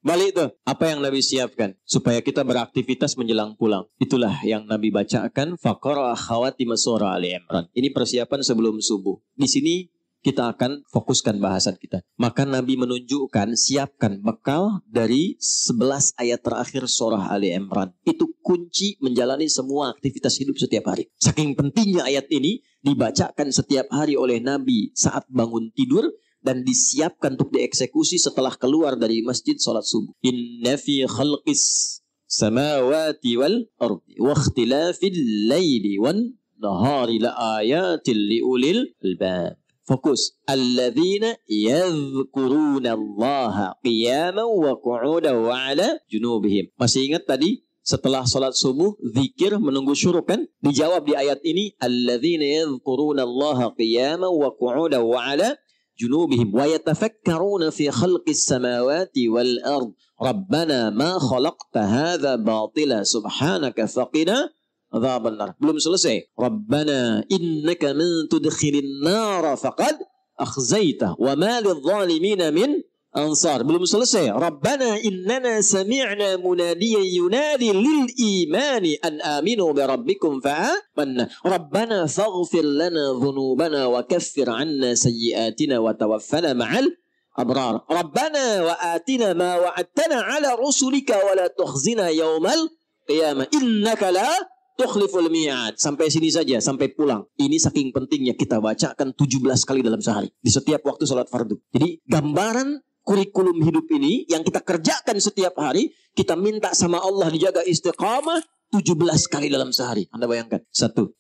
Balik tuh, apa yang Nabi siapkan supaya kita beraktivitas menjelang pulang. Itulah yang Nabi bacakan, faqara khawatim surah Ali Imran. Ini persiapan sebelum subuh. Di sini kita akan fokuskan bahasan kita. Maka Nabi menunjukkan, siapkan bekal dari 11 ayat terakhir surah Ali Imran. Itu kunci menjalani semua aktivitas hidup setiap hari. Saking pentingnya ayat ini dibacakan setiap hari oleh Nabi saat bangun tidur, dan disiapkan untuk dieksekusi setelah keluar dari masjid sholat subuh. Inna fi khalqis samawati wal ardi wa ikhtilafil laili wan nahari la ayatil liulil albab. Fokus. Alladzina yadhkuruna Allaha qiyaman wa qu'udan wa ala junubihim. Masih ingat tadi? Setelah sholat subuh, zikir menunggu syuruk kan? Dijawab di ayat ini, alladzina yadhkuruna Allaha qiyaman wa qu'udan wa ala junubihim wa yatafakkaruna fi khalqis samawati wal ard rabbana ma khalaqta hadza batila subhanaka faqina adzaban nar. Belum selesai. Rabbana innaka man tudkhilin nar faqad akhzaita wa ma lidh-dhalimin min ansar. Belum selesai. Rabbana innana sami'na munadiyan yunadi lil imani an aminu bi rabbikum fa'amanna. Rabbana faghfir lana dhunubana wa kaffir 'anna sayyi'atina wa tawaffana ma'al abrar. Rabbana wa atina ma wa'adtana 'ala rusulika wa la tukhzina yawmal qiyamah innaka la tukhliful mi'ad. Sampai sini saja, sampai pulang. Ini saking pentingnya kita bacakan 17 kali dalam sehari di setiap waktu salat fardu. Jadi gambaran kurikulum hidup ini yang kita kerjakan setiap hari, kita minta sama Allah dijaga istiqamah 17 kali dalam sehari. Anda bayangkan. 1.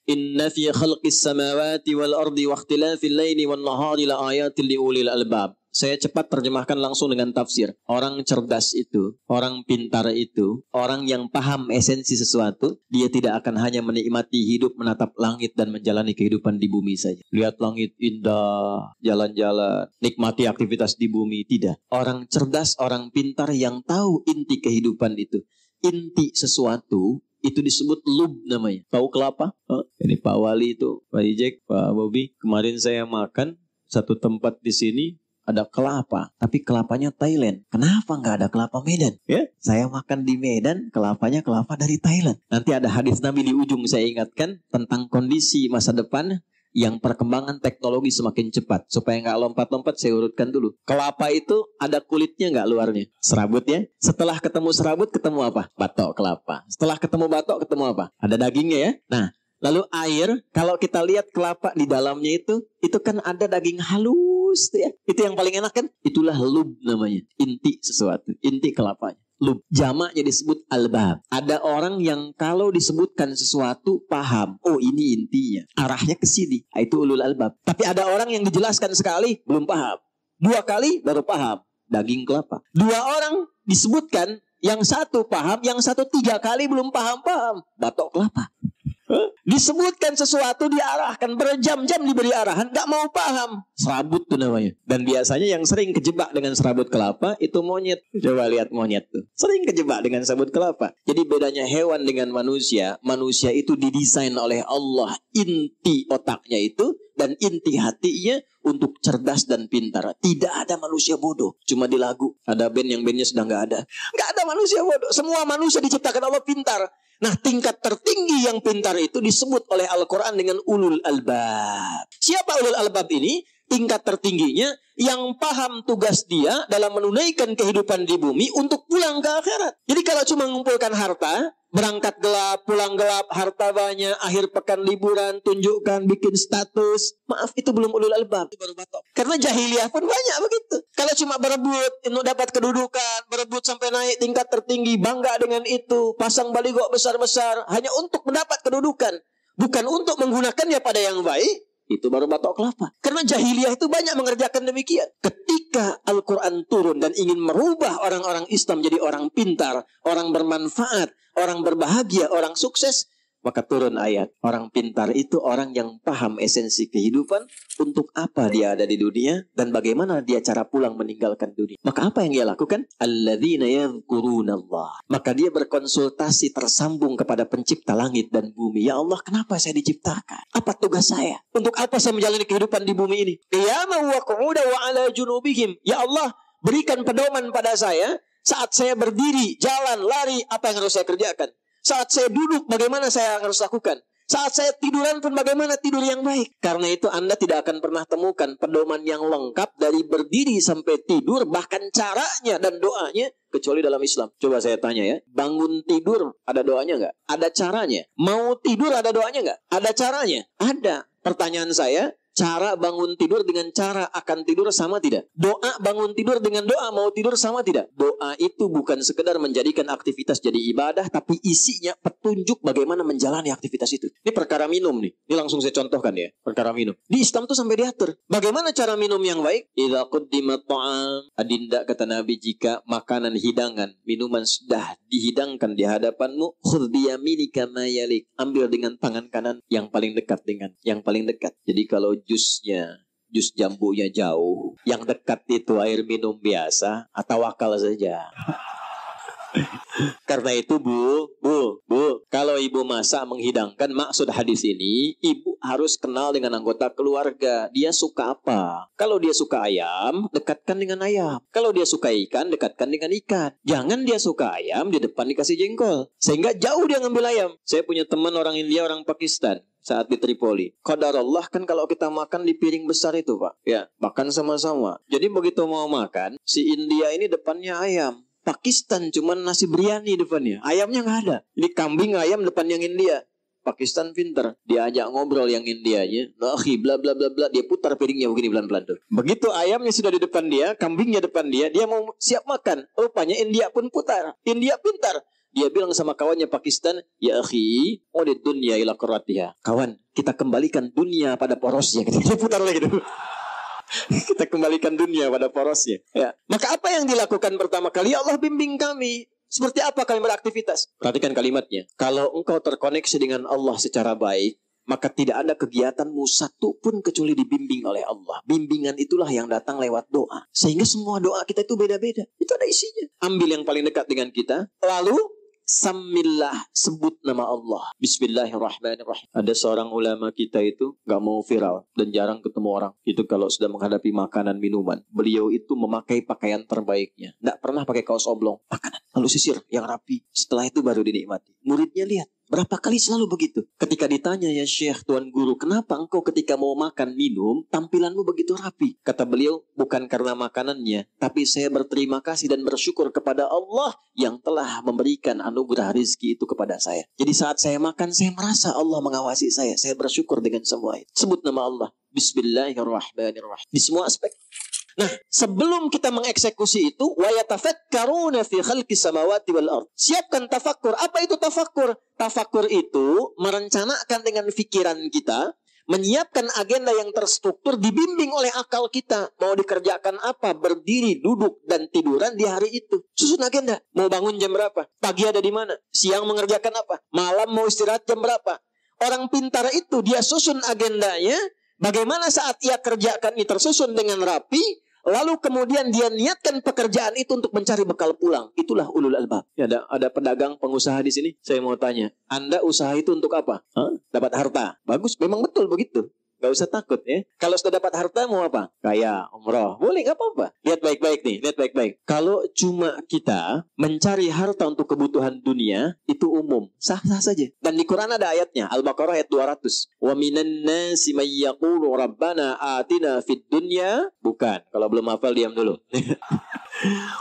Inna fi khalqis samawati wal ardi wa ikhtilafil laili wan nahari la ayatil liulil albab. Saya cepat terjemahkan langsung dengan tafsir. Orang cerdas itu, orang pintar itu, orang yang paham esensi sesuatu, dia tidak akan hanya menikmati hidup, menatap langit dan menjalani kehidupan di bumi saja. Lihat langit indah, jalan-jalan, nikmati aktivitas di bumi. Tidak. Orang cerdas, orang pintar yang tahu inti kehidupan itu. Inti sesuatu itu disebut lub namanya. Tahu kelapa? Ini Pak Wali itu, Pak Ijek, Pak Bobi. Kemarin saya makan satu tempat di sini. Ada kelapa, tapi kelapanya Thailand. Kenapa nggak ada kelapa Medan? Ya, saya makan di Medan, kelapanya kelapa dari Thailand. Nanti ada hadis Nabi di ujung saya ingatkan tentang kondisi masa depan yang perkembangan teknologi semakin cepat. Supaya nggak lompat-lompat, saya urutkan dulu. Kelapa itu ada kulitnya nggak luarnya? Serabut ya. Setelah ketemu serabut, ketemu apa? Batok kelapa. Setelah ketemu batok, ketemu apa? Ada dagingnya ya. Nah, lalu air, kalau kita lihat kelapa di dalamnya itu kan ada daging halus. Ya. Itu yang paling enak kan? Itulah lub namanya. Inti sesuatu. Inti kelapanya. Lub. Jamaknya disebut albab. Ada orang yang kalau disebutkan sesuatu paham. Oh ini intinya. Arahnya ke sini. Itu ulul albab. Tapi ada orang yang dijelaskan sekali belum paham. 2 kali baru paham. Daging kelapa. 2 orang disebutkan. Yang satu paham. Yang satu 3 kali belum paham-paham. Batok kelapa. Disebutkan sesuatu diarahkan berjam-jam diberi arahan gak mau paham. Serabut tuh namanya. Dan biasanya yang sering kejebak dengan serabut kelapa itu monyet. Coba lihat monyet tuh. Sering kejebak dengan serabut kelapa. Jadi bedanya hewan dengan manusia. Manusia itu didesain oleh Allah. Inti otaknya itu dan inti hatinya untuk cerdas dan pintar. Tidak ada manusia bodoh. Cuma di lagu ada band yang bandnya sedang gak ada. Gak ada manusia bodoh. Semua manusia diciptakan Allah pintar. Nah, tingkat tertinggi yang pintar itu disebut oleh Al-Quran dengan ulul albab. Siapa ulul albab ini? Tingkat tertingginya yang paham tugas dia dalam menunaikan kehidupan di bumi untuk pulang ke akhirat. Jadi kalau cuma mengumpulkan harta, berangkat gelap, pulang gelap, harta banyak, akhir pekan liburan, tunjukkan, bikin status. Maaf, itu belum ulul albab. Itu baru batok. Karena jahiliyah pun banyak begitu. Kalau cuma berebut, untuk dapat kedudukan, berebut sampai naik tingkat tertinggi, bangga dengan itu, pasang baligo besar-besar, hanya untuk mendapat kedudukan. Bukan untuk menggunakannya pada yang baik. itu baru batok kelapa. Karena jahiliyah itu banyak mengerjakan demikian. Ketika Al-Quran turun dan ingin merubah orang-orang Islam jadi orang pintar, orang bermanfaat, orang berbahagia, orang sukses, maka turun ayat. Orang pintar itu orang yang paham esensi kehidupan, untuk apa dia ada di dunia, dan bagaimana dia cara pulang meninggalkan dunia. Maka apa yang dia lakukan? Alladzina yadhkurunallah. Maka dia berkonsultasi tersambung kepada pencipta langit dan bumi. Ya Allah, kenapa saya diciptakan? Apa tugas saya? Untuk apa saya menjalani kehidupan di bumi ini? Qiyaman wa qu'udan wa ala junubihim. Ya Allah, berikan pedoman pada saya saat saya berdiri, jalan, lari, apa yang harus saya kerjakan? Saat saya duduk, bagaimana saya harus lakukan? Saat saya tiduran pun bagaimana tidur yang baik? Karena itu Anda tidak akan pernah temukan pedoman yang lengkap dari berdiri sampai tidur, bahkan caranya dan doanya, kecuali dalam Islam. Coba saya tanya ya, bangun tidur ada doanya nggak? Ada caranya. Mau tidur ada doanya nggak? Ada caranya. Ada. Pertanyaan saya, cara bangun tidur dengan cara akan tidur sama tidak? Doa bangun tidur dengan doa mau tidur sama tidak? Doa itu bukan sekedar menjadikan aktivitas jadi ibadah, tapi isinya petunjuk bagaimana menjalani aktivitas itu. Ini perkara minum nih. Ini langsung saya contohkan ya. Perkara minum. Di Islam tuh sampai diatur. Bagaimana cara minum yang baik? Idza quddimat ta'am. Adinda kata Nabi, jika makanan hidangan, minuman sudah dihidangkan di hadapanmu, khudh biyaminika ma yalik. Ambil dengan tangan kanan yang paling dekat dengan yang paling dekat. Jadi kalau jus jambunya jauh, yang dekat itu air minum biasa, atau wakal saja. Karena itu bu, kalau ibu masak menghidangkan, maksud hadis ini, ibu harus kenal dengan anggota keluarga. Dia suka apa? Kalau dia suka ayam, dekatkan dengan ayam. Kalau dia suka ikan, dekatkan dengan ikan. Jangan dia suka ayam, di depan dikasih jengkol. Sehingga jauh dia ngambil ayam. Saya punya teman orang India, orang Pakistan. Saat di Tripoli, qadarullah kan kalau kita makan di piring besar itu Pak, ya makan sama-sama. Jadi begitu mau makan, si India ini depannya ayam, Pakistan cuman nasi biryani depannya, ayamnya nggak ada. Ini kambing ayam depan yang India. Pakistan pinter, diajak ngobrol yang Indianya, bla bla bla bla, dia putar piringnya begini pelan-pelan tuh. Begitu ayamnya sudah di depan dia, kambingnya depan dia mau siap makan. Rupanya India pun putar, India pintar. Dia bilang sama kawannya Pakistan, ya akhi, udid dunya ila qaratiha. Kawan, kita kembalikan dunia pada porosnya. Dia putar lagi tuh. Kita kembalikan dunia pada porosnya. Ya. Maka apa yang dilakukan pertama kali? Ya Allah, bimbing kami. Seperti apa kami beraktivitas? Perhatikan kalimatnya. Kalau engkau terkoneksi dengan Allah secara baik, maka tidak ada kegiatanmu satu pun kecuali dibimbing oleh Allah. Bimbingan itulah yang datang lewat doa. Sehingga semua doa kita itu beda-beda. Itu ada isinya. Ambil yang paling dekat dengan kita. Lalu Samillah, sebut nama Allah. Bismillahirrahmanirrahim. Ada seorang ulama kita itu gak mau viral dan jarang ketemu orang. Itu kalau sudah menghadapi makanan minuman, beliau itu memakai pakaian terbaiknya. Gak pernah pakai kaos oblong, makanan lalu sisir yang rapi. Setelah itu baru dinikmati. Muridnya lihat, berapa kali selalu begitu. Ketika ditanya, ya Syekh, Tuan Guru, kenapa engkau ketika mau makan minum tampilanmu begitu rapi? Kata beliau, bukan karena makanannya, tapi saya berterima kasih dan bersyukur kepada Allah yang telah memberikan anugerah rizki itu kepada saya. Jadi saat saya makan, saya merasa Allah mengawasi saya. Saya bersyukur dengan semua itu. Sebut nama Allah. Bismillahirrahmanirrahim. Di semua aspek. Nah, sebelum kita mengeksekusi itu, wa yatafakkaruna fi khalqis samawati wal ard. Siapkan tafakkur. Apa itu tafakkur? Tafakkur itu merencanakan dengan pikiran kita, menyiapkan agenda yang terstruktur, dibimbing oleh akal kita. Mau dikerjakan apa? Berdiri, duduk, dan tiduran di hari itu. Susun agenda. Mau bangun jam berapa? Pagi ada di mana? Siang mengerjakan apa? Malam mau istirahat jam berapa? Orang pintar itu dia susun agendanya. Bagaimana saat ia kerjakan ini tersusun dengan rapi, lalu kemudian dia niatkan pekerjaan itu untuk mencari bekal pulang. Itulah ulul albab. Ya, ada pedagang, pengusaha di sini. Saya mau tanya, Anda usaha itu untuk apa? Dapat harta. Bagus, memang betul begitu. Gak usah takut ya. Kalau sudah dapat harta mau apa? Kaya, umroh. Boleh, gak apa-apa. Lihat baik-baik nih, lihat baik-baik. Kalau cuma kita mencari harta untuk kebutuhan dunia, itu umum. Sah-sah saja. Dan di Quran ada ayatnya. Al-Baqarah ayat 200. Wa minan nasi may yaqulu rabbana atina fid dunya. Bukan. Kalau belum hafal diam dulu.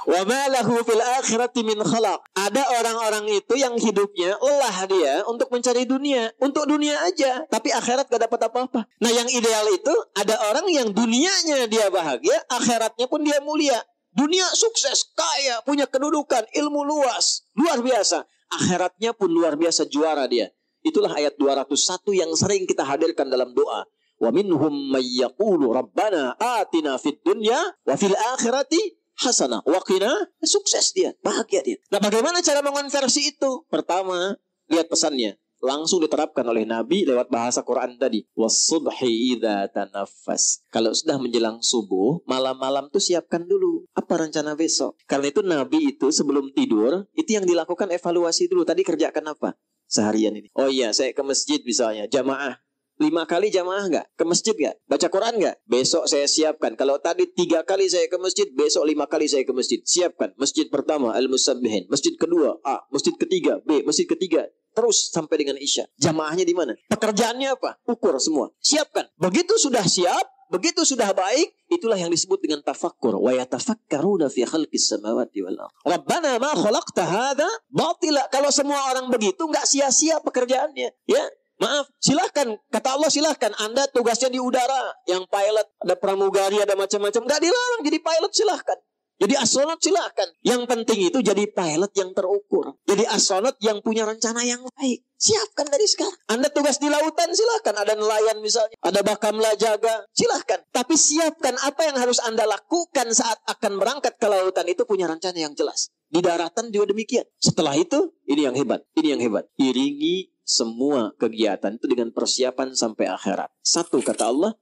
Wa ma lahu fil akhirati min khalaq. Ada orang-orang itu yang hidupnya lelah dia untuk mencari dunia, untuk dunia aja, tapi akhirat gak dapat apa-apa. Nah, yang ideal itu ada orang yang dunianya dia bahagia, akhiratnya pun dia mulia. Dunia sukses, kaya, punya kedudukan, ilmu luas, luar biasa. Akhiratnya pun luar biasa, juara dia. Itulah ayat 201 yang sering kita hadirkan dalam doa. Wa minhum may yaqulu rabbana atina fid dunya wa fil akhirati hasanah wa qina. Sukses dia, bahagia dia. Nah, bagaimana cara mengonversi itu? Pertama, lihat pesannya. Langsung diterapkan oleh Nabi lewat bahasa Quran tadi. Was-subhi idza tanaffas. Kalau sudah menjelang subuh, malam-malam tuh siapkan dulu. Apa rencana besok? Karena itu Nabi itu sebelum tidur, itu yang dilakukan evaluasi dulu. Tadi kerjakan apa seharian ini? Oh iya, saya ke masjid misalnya, jamaah. 5 kali jamaah nggak? Ke masjid nggak? Baca Quran nggak? Besok saya siapkan. Kalau tadi 3 kali saya ke masjid, besok 5 kali saya ke masjid. Siapkan. Masjid pertama, Al-Musabbihin. Masjid kedua, A. Masjid ketiga, B. Masjid ketiga. Terus sampai dengan Isya. Jamaahnya di mana? Pekerjaannya apa? Ukur semua. Siapkan. Begitu sudah siap, begitu sudah baik, itulah yang disebut dengan tafakkur. Wa yatafakkaruna fi khalqis samawati wal ardh. Rabbana ma khalaqta hadza batila. Kalau semua orang begitu, nggak sia-sia pekerjaannya. Ya. Maaf, silahkan. Kata Allah silahkan. Anda tugasnya di udara. Yang pilot, ada pramugari, ada macam-macam. Nggak dilarang jadi pilot, silahkan. Jadi astronot silahkan. Yang penting itu jadi pilot yang terukur. Jadi astronot yang punya rencana yang baik. Siapkan dari sekarang. Anda tugas di lautan silahkan. Ada nelayan misalnya. Ada bakamla jaga. Silahkan. Tapi siapkan apa yang harus Anda lakukan saat akan berangkat ke lautan itu punya rencana yang jelas. Di daratan juga demikian. Setelah itu, ini yang hebat. Ini yang hebat. Iringi semua kegiatan itu dengan persiapan sampai akhirat. Satu kata Allah,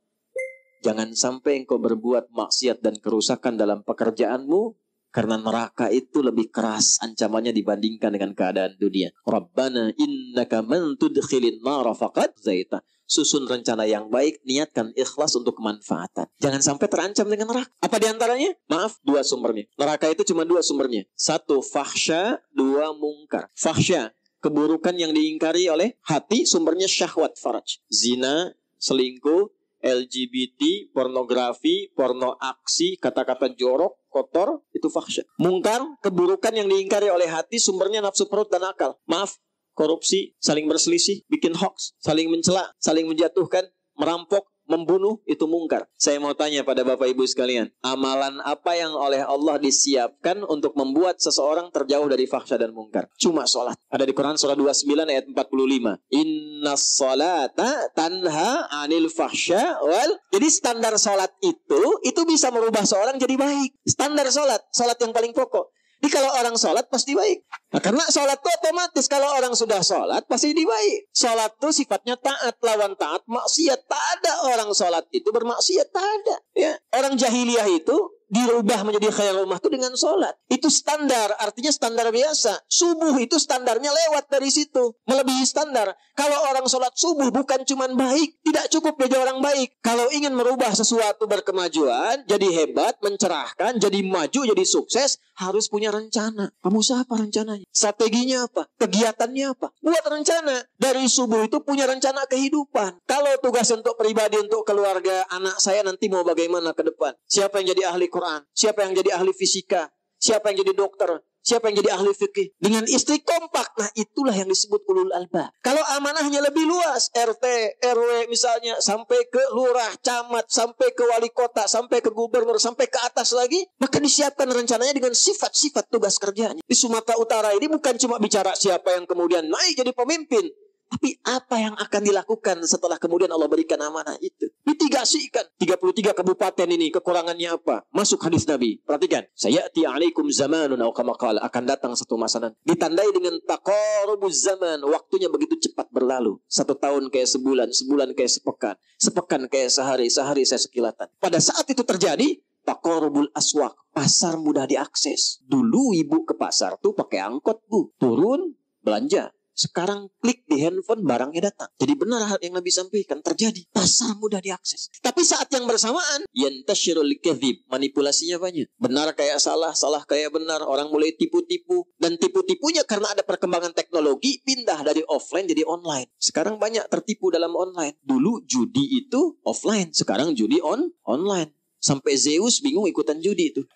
jangan sampai engkau berbuat maksiat dan kerusakan dalam pekerjaanmu, karena neraka itu lebih keras ancamannya dibandingkan dengan keadaan dunia. Rabbana innaka man tudkhilin nara faqad zaita. Susun rencana yang baik, niatkan ikhlas untuk kemanfaatan. Jangan sampai terancam dengan neraka. Apa diantaranya? Maaf, 2 sumbernya. Neraka itu cuma 2 sumbernya. 1 fahsya, 2 mungkar. Fahsya, keburukan yang diingkari oleh hati, sumbernya syahwat faraj. Zina, selingkuh, LGBT, pornografi, porno aksi, kata-kata jorok, kotor, itu fahsya. Mungkar, keburukan yang diingkari oleh hati, sumbernya nafsu perut dan akal. Maaf, korupsi, saling berselisih, bikin hoax, saling mencela, saling menjatuhkan, merampok, membunuh, itu mungkar. Saya mau tanya pada Bapak Ibu sekalian, amalan apa yang oleh Allah disiapkan untuk membuat seseorang terjauh dari fahsya dan mungkar? Cuma sholat. Ada di Quran surah 29 ayat 45. Innas sholata tanha anil fahsya wal. Jadi standar sholat itu bisa merubah seorang jadi baik. Standar sholat yang paling pokok. Jadi kalau orang sholat pasti baik. Nah, karena sholat itu otomatis. Kalau orang sudah sholat pasti baik. Sholat itu sifatnya taat. Lawan taat maksiat. Tak ada orang sholat itu bermaksiat. Tak ada. Ya. Orang jahiliyah itu dirubah menjadi khairul umah itu dengan sholat. Itu standar. Artinya standar biasa. Subuh itu standarnya lewat dari situ. Melebihi standar. Kalau orang sholat subuh bukan cuma baik. Tidak cukup jadi orang baik. Kalau ingin merubah sesuatu berkemajuan. Jadi hebat, mencerahkan, jadi maju, jadi sukses. Harus punya rencana. Kamu apa rencananya? Strateginya apa? Kegiatannya apa? Buat rencana. Dari subuh itu punya rencana kehidupan. Kalau tugas untuk pribadi, untuk keluarga, anak saya nanti mau bagaimana ke depan? Siapa yang jadi ahli Quran? Siapa yang jadi ahli fisika? Siapa yang jadi dokter? Siapa yang jadi ahli fikih? Dengan istri kompak. Nah, itulah yang disebut ulul albab. Kalau amanahnya lebih luas, RT, RW misalnya, sampai ke lurah, camat, sampai ke wali kota, sampai ke gubernur, sampai ke atas lagi, maka disiapkan rencananya dengan sifat-sifat tugas kerjanya. Di Sumatera Utara ini bukan cuma bicara siapa yang kemudian naik jadi pemimpin, tapi apa yang akan dilakukan setelah kemudian Allah berikan amanah itu. Mitigasikan. 33 kabupaten ini kekurangannya apa? Masuk hadis Nabi. Perhatikan. Sayati alaikum zamanun aw kama qala. Akan datang satu masa nanti. Ditandai dengan taqarubuz zaman. Waktunya begitu cepat berlalu. 1 tahun kayak sebulan. Sebulan kayak sepekan. Sepekan kayak sehari. Sehari saya sekilatan. Pada saat itu terjadi, taqarubul aswaq. Pasar mudah diakses. Dulu ibu ke pasar tuh pakai angkot, Bu. Turun, belanja. Sekarang klik di handphone, barangnya datang. Jadi benar hal yang Nabi sampaikan terjadi. Pasar mudah diakses. Tapi saat yang bersamaan, yantashirul kadhib, manipulasinya banyak. Benar kayak salah, salah kayak benar. Orang mulai tipu-tipu. Dan tipu-tipunya karena ada perkembangan teknologi, pindah dari offline jadi online. Sekarang banyak tertipu dalam online. Dulu judi itu offline, sekarang judi online. Sampai Zeus bingung ikutan judi itu.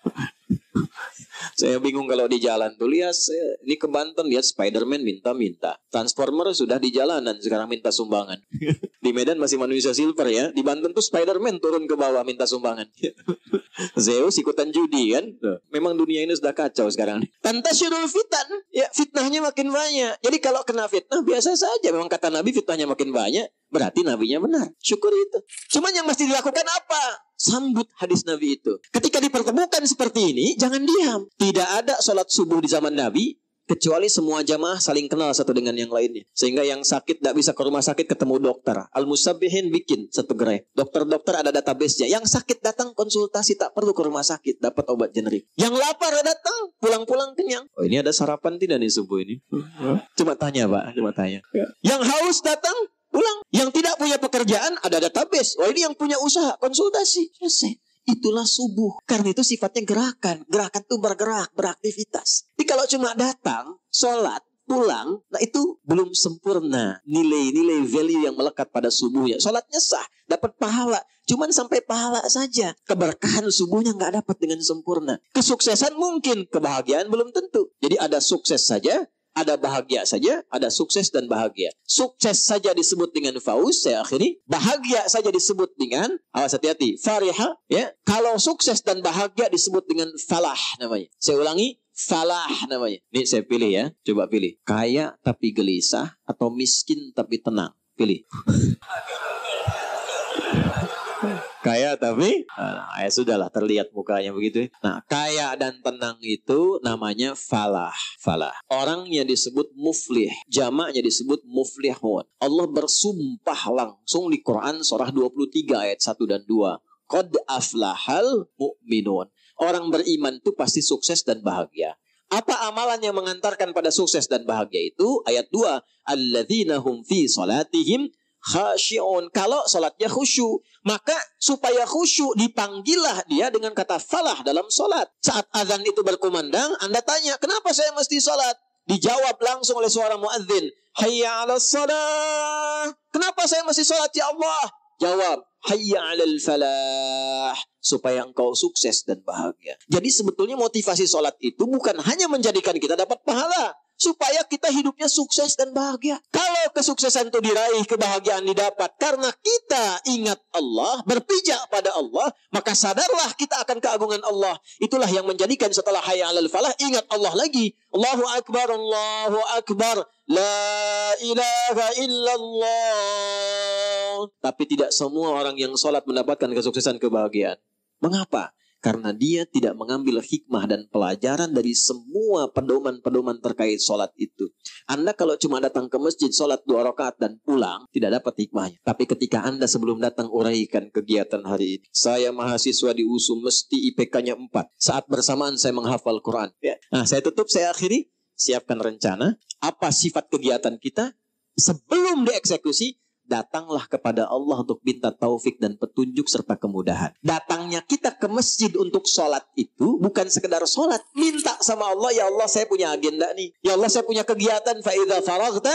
Saya bingung kalau di jalan tuh. Lihat, ini ke Banten, lihat Spiderman minta-minta. Transformer sudah di jalanan, sekarang minta sumbangan. Di Medan masih manusia silver ya. Di Banten tuh Spiderman turun ke bawah minta sumbangan. Zeus ikutan judi kan. Memang dunia ini sudah kacau sekarang. Tantasyurul fitan. Ya, fitnahnya makin banyak. Jadi kalau kena fitnah biasa saja. Memang kata Nabi fitnahnya makin banyak. berarti nabinya benar. Syukur itu. Cuman yang mesti dilakukan apa? Sambut hadis Nabi itu. Ketika dipertemukan seperti ini, jangan diam. Tidak ada sholat subuh di zaman Nabi, kecuali semua jamaah saling kenal satu dengan yang lainnya. Sehingga yang sakit tidak bisa ke rumah sakit ketemu dokter. Al-Musabbihin bikin satu gerai. Dokter-dokter ada database-nya. Yang sakit datang konsultasi, tak perlu ke rumah sakit, dapat obat generik. Yang lapar datang, pulang-pulang kenyang. Oh, ini ada sarapan tidak nih subuh ini? Cuma tanya Pak, cuma tanya. Yang haus datang, pulang. Yang tidak punya pekerjaan, ada database. Oh, ini yang punya usaha, konsultasi. Selesai. Itulah subuh. Karena itu sifatnya gerakan. Gerakan itu bergerak, beraktivitas. Jadi kalau cuma datang, sholat, pulang, nah itu belum sempurna. Nilai-nilai value yang melekat pada subuhnya. Sholatnya sah, dapat pahala. Cuman sampai pahala saja. Keberkahan subuhnya nggak dapat dengan sempurna. Kesuksesan mungkin, kebahagiaan belum tentu. Jadi ada sukses saja, ada bahagia saja, ada sukses dan bahagia. Sukses saja disebut dengan fauz, saya akhiri. Bahagia saja disebut dengan, awas hati-hati, fariha. Ya. Kalau sukses dan bahagia disebut dengan falah namanya. Saya ulangi, falah namanya. Ini saya pilih ya, coba pilih. Kaya tapi gelisah atau miskin tapi tenang. Pilih. Kaya tapi ya sudahlah, terlihat mukanya begitu. Nah, kaya dan tenang itu namanya falah. Falah. Orangnya disebut muflih, jamaknya disebut muflihun. Allah bersumpah langsung di Quran surah 23 ayat 1 dan 2. Qad aflahal mu'minun. Orang beriman itu pasti sukses dan bahagia. Apa amalan yang mengantarkan pada sukses dan bahagia itu? Ayat 2. Alladzina hum fi salatihim khasyi'un. Kalau salatnya khusyuk, maka supaya khusyuk dipanggillah dia dengan kata falah dalam salat. Saat azan itu berkumandang, Anda tanya, kenapa saya mesti salat? Dijawab langsung oleh suara muadzin, hayya 'alas shalah. Kenapa saya mesti salat ya Allah? Jawab, hayya 'alal falah. Supaya engkau sukses dan bahagia. Jadi sebetulnya motivasi salat itu bukan hanya menjadikan kita dapat pahala, supaya kita hidupnya sukses dan bahagia. Kalau kesuksesan itu diraih, kebahagiaan didapat karena kita ingat Allah, berpijak pada Allah, maka sadarlah kita akan keagungan Allah. Itulah yang menjadikan setelah hayya 'alal falah, ingat Allah lagi. Allahu Akbar, Allahu Akbar, la ilaha illallah. Tapi tidak semua orang yang sholat mendapatkan kesuksesan kebahagiaan. Mengapa? Karena dia tidak mengambil hikmah dan pelajaran dari semua pedoman-pedoman terkait sholat itu. Anda kalau cuma datang ke masjid, sholat 2 rakaat dan pulang, tidak dapat hikmahnya. Tapi ketika Anda sebelum datang uraikan kegiatan hari ini. Saya mahasiswa di USU, mesti IPK-nya 4. Saat bersamaan saya menghafal Quran. Ya. Nah, saya tutup, saya akhiri. Siapkan rencana. Apa sifat kegiatan kita? Sebelum dieksekusi, datanglah kepada Allah untuk minta taufik dan petunjuk serta kemudahan. Datangnya kita ke masjid untuk sholat itu bukan sekedar sholat. Minta sama Allah, ya Allah saya punya agenda nih. Ya Allah saya punya kegiatan. Fa'idha faraghta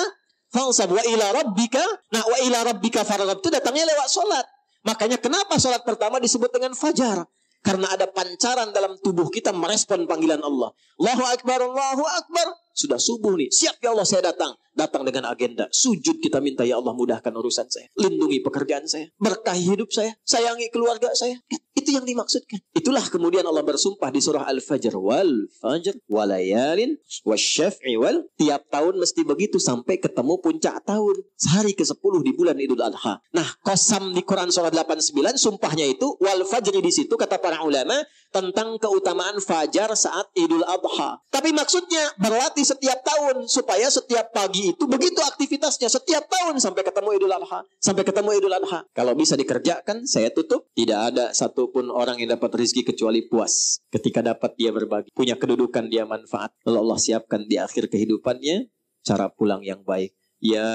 fansab wa ila rabbika. Nah, wa ila rabbika faraghat itu datangnya lewat sholat. Makanya kenapa sholat pertama disebut dengan fajar? Karena ada pancaran dalam tubuh kita merespon panggilan Allah. Allahu Akbar, Allahu Akbar. Sudah subuh nih. Siap ya Allah saya datang. Datang dengan agenda. Sujud kita minta, ya Allah mudahkan urusan saya. Lindungi pekerjaan saya. Berkahi hidup saya. Sayangi keluarga saya. Itu yang dimaksudkan. Itulah kemudian Allah bersumpah di surah Al-Fajr. Wal fajr walayalin wasyaf'i wal. Tiap tahun mesti begitu sampai ketemu puncak tahun. Sehari ke-10 di bulan Idul Adha. Nah, qasam di Quran surah 89 sumpahnya itu wal fajri di situ kata para ulama tentang keutamaan fajar saat Idul Adha. Tapi maksudnya berlatih setiap tahun supaya setiap pagi itu begitu aktivitasnya setiap tahun sampai ketemu Idul Adha. Sampai ketemu Idul Adha. Kalau bisa dikerjakan, saya tutup. Tidak ada satupun orang yang dapat rezeki kecuali puas. Ketika dapat dia berbagi. Punya kedudukan dia manfaat. Lalu Allah siapkan di akhir kehidupannya cara pulang yang baik. Ya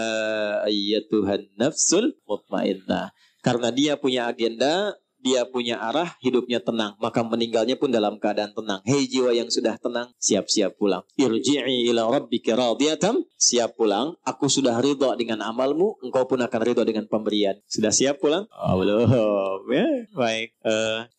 ayyatuhan nafsul mutmainnah. Karena dia punya agenda, dia punya arah, hidupnya tenang. Maka meninggalnya pun dalam keadaan tenang. Hei jiwa yang sudah tenang, siap-siap pulang. Irji'i ila rabbika radiyatan. Siap pulang. Aku sudah ridha dengan amalmu. Engkau pun akan ridha dengan pemberian. Sudah siap pulang? Oh, belum. Ya, baik.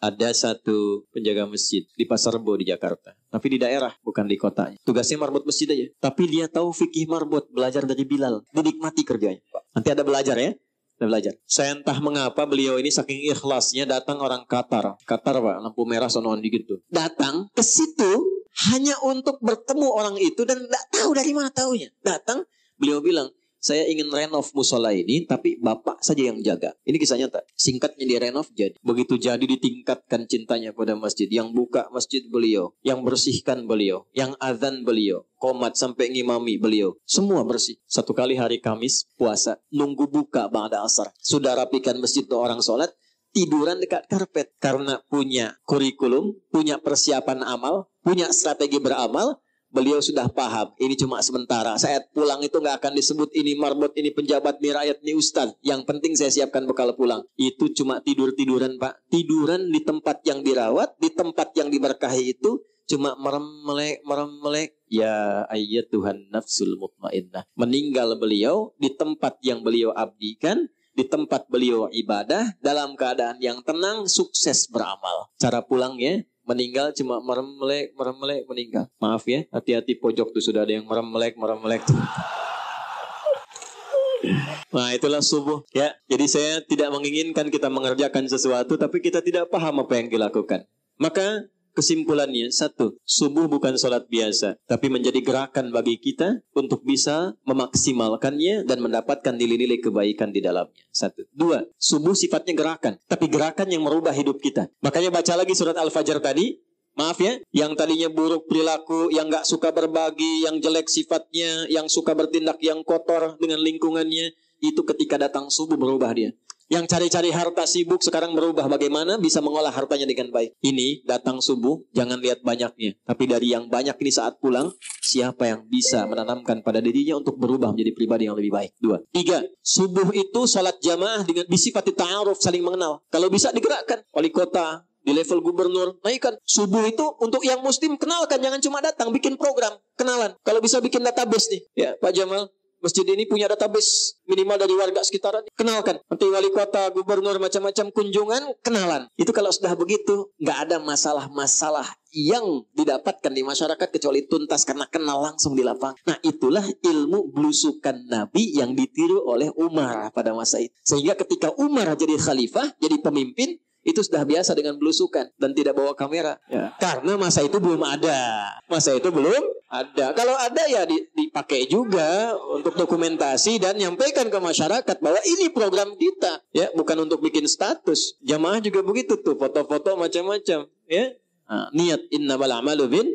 Ada satu penjaga masjid di Pasar Rebo di Jakarta. Tapi di daerah, bukan di kotanya. Tugasnya marbot masjid aja. Tapi dia tahu fikih marbot. Belajar dari Bilal. Dinikmati kerjanya. Nanti ada belajar ya. Belajar. Saya entah mengapa beliau ini saking ikhlasnya datang orang Qatar. Qatar Pak, lampu merah sonoan dikit tuh. Datang ke situ hanya untuk bertemu orang itu dan tidak tahu dari mana taunya. Datang, beliau bilang, saya ingin renov musola ini, tapi bapak saja yang jaga. Ini kisah nyata. Singkatnya dia renov jadi. Begitu jadi ditingkatkan cintanya pada masjid. Yang buka masjid beliau, yang bersihkan beliau, yang azan beliau, qomat sampai ngimami beliau. Semua bersih. Satu kali hari Kamis puasa, nunggu buka ba'da asar. Sudah rapikan masjid untuk orang sholat, tiduran dekat karpet. Karena punya kurikulum, punya persiapan amal, punya strategi beramal, beliau sudah paham, ini cuma sementara. Saat pulang itu nggak akan disebut ini marbot, ini penjabat, ini rakyat, ini ustaz. Yang penting saya siapkan bekal pulang. Itu cuma tidur-tiduran, Pak. Tiduran di tempat yang dirawat, di tempat yang diberkahi itu cuma merem-melek. Ya ayat Tuhan nafsul mutmainnah. Meninggal beliau di tempat yang beliau abdikan, di tempat beliau ibadah, dalam keadaan yang tenang, sukses beramal. Cara pulangnya, meninggal cuma merem-melek, meninggal. Maaf ya, hati-hati pojok tuh sudah ada yang merem-melek tuh. Nah itulah subuh ya. Jadi saya tidak menginginkan kita mengerjakan sesuatu, tapi kita tidak paham apa yang dilakukan. Maka kesimpulannya, satu, subuh bukan sholat biasa, tapi menjadi gerakan bagi kita untuk bisa memaksimalkannya dan mendapatkan nilai-nilai kebaikan di dalamnya. Satu. Dua, subuh sifatnya gerakan, tapi gerakan yang merubah hidup kita. Makanya baca lagi surat Al-Fajr tadi. Maaf ya, yang tadinya buruk perilaku, yang gak suka berbagi, yang jelek sifatnya, yang suka bertindak yang kotor dengan lingkungannya, itu ketika datang subuh berubah dia. Yang cari-cari harta sibuk sekarang berubah bagaimana bisa mengolah hartanya dengan baik. Ini datang subuh, jangan lihat banyaknya. Tapi dari yang banyak ini saat pulang, siapa yang bisa menanamkan pada dirinya untuk berubah menjadi pribadi yang lebih baik. Dua. Tiga, subuh itu sholat jamaah dengan disifati ta'aruf, saling mengenal. Kalau bisa digerakkan. Wali kota, di level gubernur, naikkan. Subuh itu untuk yang muslim, kenalkan. Jangan cuma datang, bikin program, kenalan. Kalau bisa bikin database nih. Ya Pak Jamal, masjid ini punya database minimal dari warga sekitaran. Kenalkan. Nanti wali kota, gubernur, macam-macam kunjungan, kenalan. Itu kalau sudah begitu, nggak ada masalah-masalah yang didapatkan di masyarakat kecuali tuntas karena kenal langsung di lapangan. Nah itulah ilmu belusukan Nabi yang ditiru oleh Umar pada masa itu. Sehingga ketika Umar jadi khalifah, jadi pemimpin, itu sudah biasa dengan belusukan dan tidak bawa kamera. Ya. Karena masa itu belum ada. Kalau ada ya dipakai juga untuk dokumentasi dan nyampaikan ke masyarakat bahwa ini program kita. Ya, bukan untuk bikin status. Jamaah juga begitu tuh, foto-foto macam-macam. Ya. Niat innamal a'malu bin.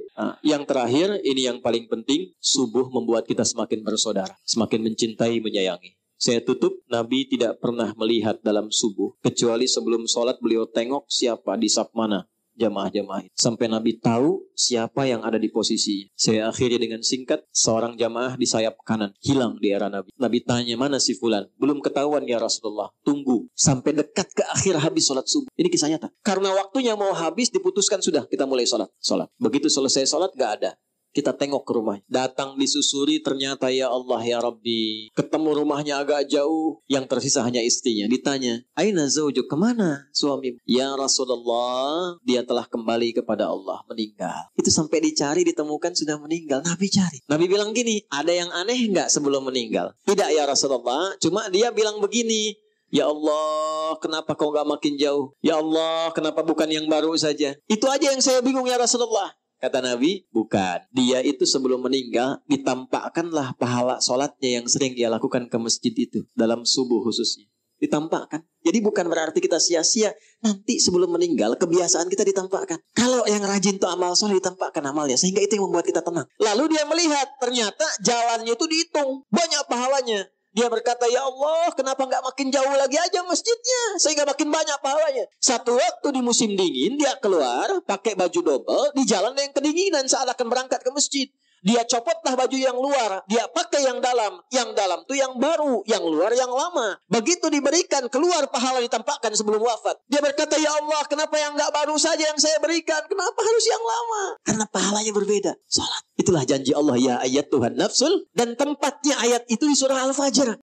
Yang terakhir, ini yang paling penting, subuh membuat kita semakin bersaudara, semakin mencintai, menyayangi. Saya tutup, Nabi tidak pernah melihat dalam subuh. Kecuali sebelum sholat beliau tengok siapa di saf mana jamaah-jamaah itu. Sampai Nabi tahu siapa yang ada di posisi. Saya akhiri dengan singkat, seorang jamaah di sayap kanan. Hilang di era Nabi. Nabi tanya, mana si fulan? Belum ketahuan ya Rasulullah. Tunggu. Sampai dekat ke akhir habis sholat subuh. Ini kisah nyata. Karena waktunya mau habis, diputuskan sudah kita mulai sholat. Begitu selesai sholat, gak ada. Kita tengok ke rumah. Datang disusuri, ternyata ya Allah ya Rabbi. Ketemu rumahnya agak jauh. Yang tersisa hanya istrinya. Ditanya, aina zawjuk, kemana suami? Ya Rasulullah, dia telah kembali kepada Allah, meninggal. Itu sampai dicari, ditemukan sudah meninggal. Nabi cari. Nabi bilang gini, ada yang aneh enggak sebelum meninggal? Tidak ya Rasulullah, cuma dia bilang begini, ya Allah, kenapa kau gak makin jauh? Ya Allah, kenapa bukan yang baru saja? Itu aja yang saya bingung ya Rasulullah. Kata Nabi, bukan. Dia itu sebelum meninggal, ditampakkanlah pahala sholatnya yang sering dia lakukan ke masjid itu. Dalam subuh khususnya. Ditampakkan. Jadi bukan berarti kita sia-sia. Nanti sebelum meninggal, kebiasaan kita ditampakkan. Kalau yang rajin tuh amal soleh, ditampakkan amalnya. Sehingga itu yang membuat kita tenang. Lalu dia melihat, ternyata jalannya itu dihitung. Banyak pahalanya. Dia berkata, ya Allah, kenapa nggak makin jauh lagi aja masjidnya? Sehingga makin banyak pahalanya. Satu waktu di musim dingin, dia keluar, pakai baju double, di jalan yang kedinginan saat akan berangkat ke masjid. Dia copotlah baju yang luar, dia pakai yang dalam. Yang dalam itu yang baru, yang luar yang lama. Begitu diberikan, keluar pahala ditampakkan sebelum wafat. Dia berkata, ya Allah, kenapa yang nggak baru saja yang saya berikan? Kenapa harus yang lama? Karena pahalanya berbeda. Salat. Itulah janji Allah, ya ayat Tuhan nafsul. Dan tempatnya ayat itu di surah Al-Fajr.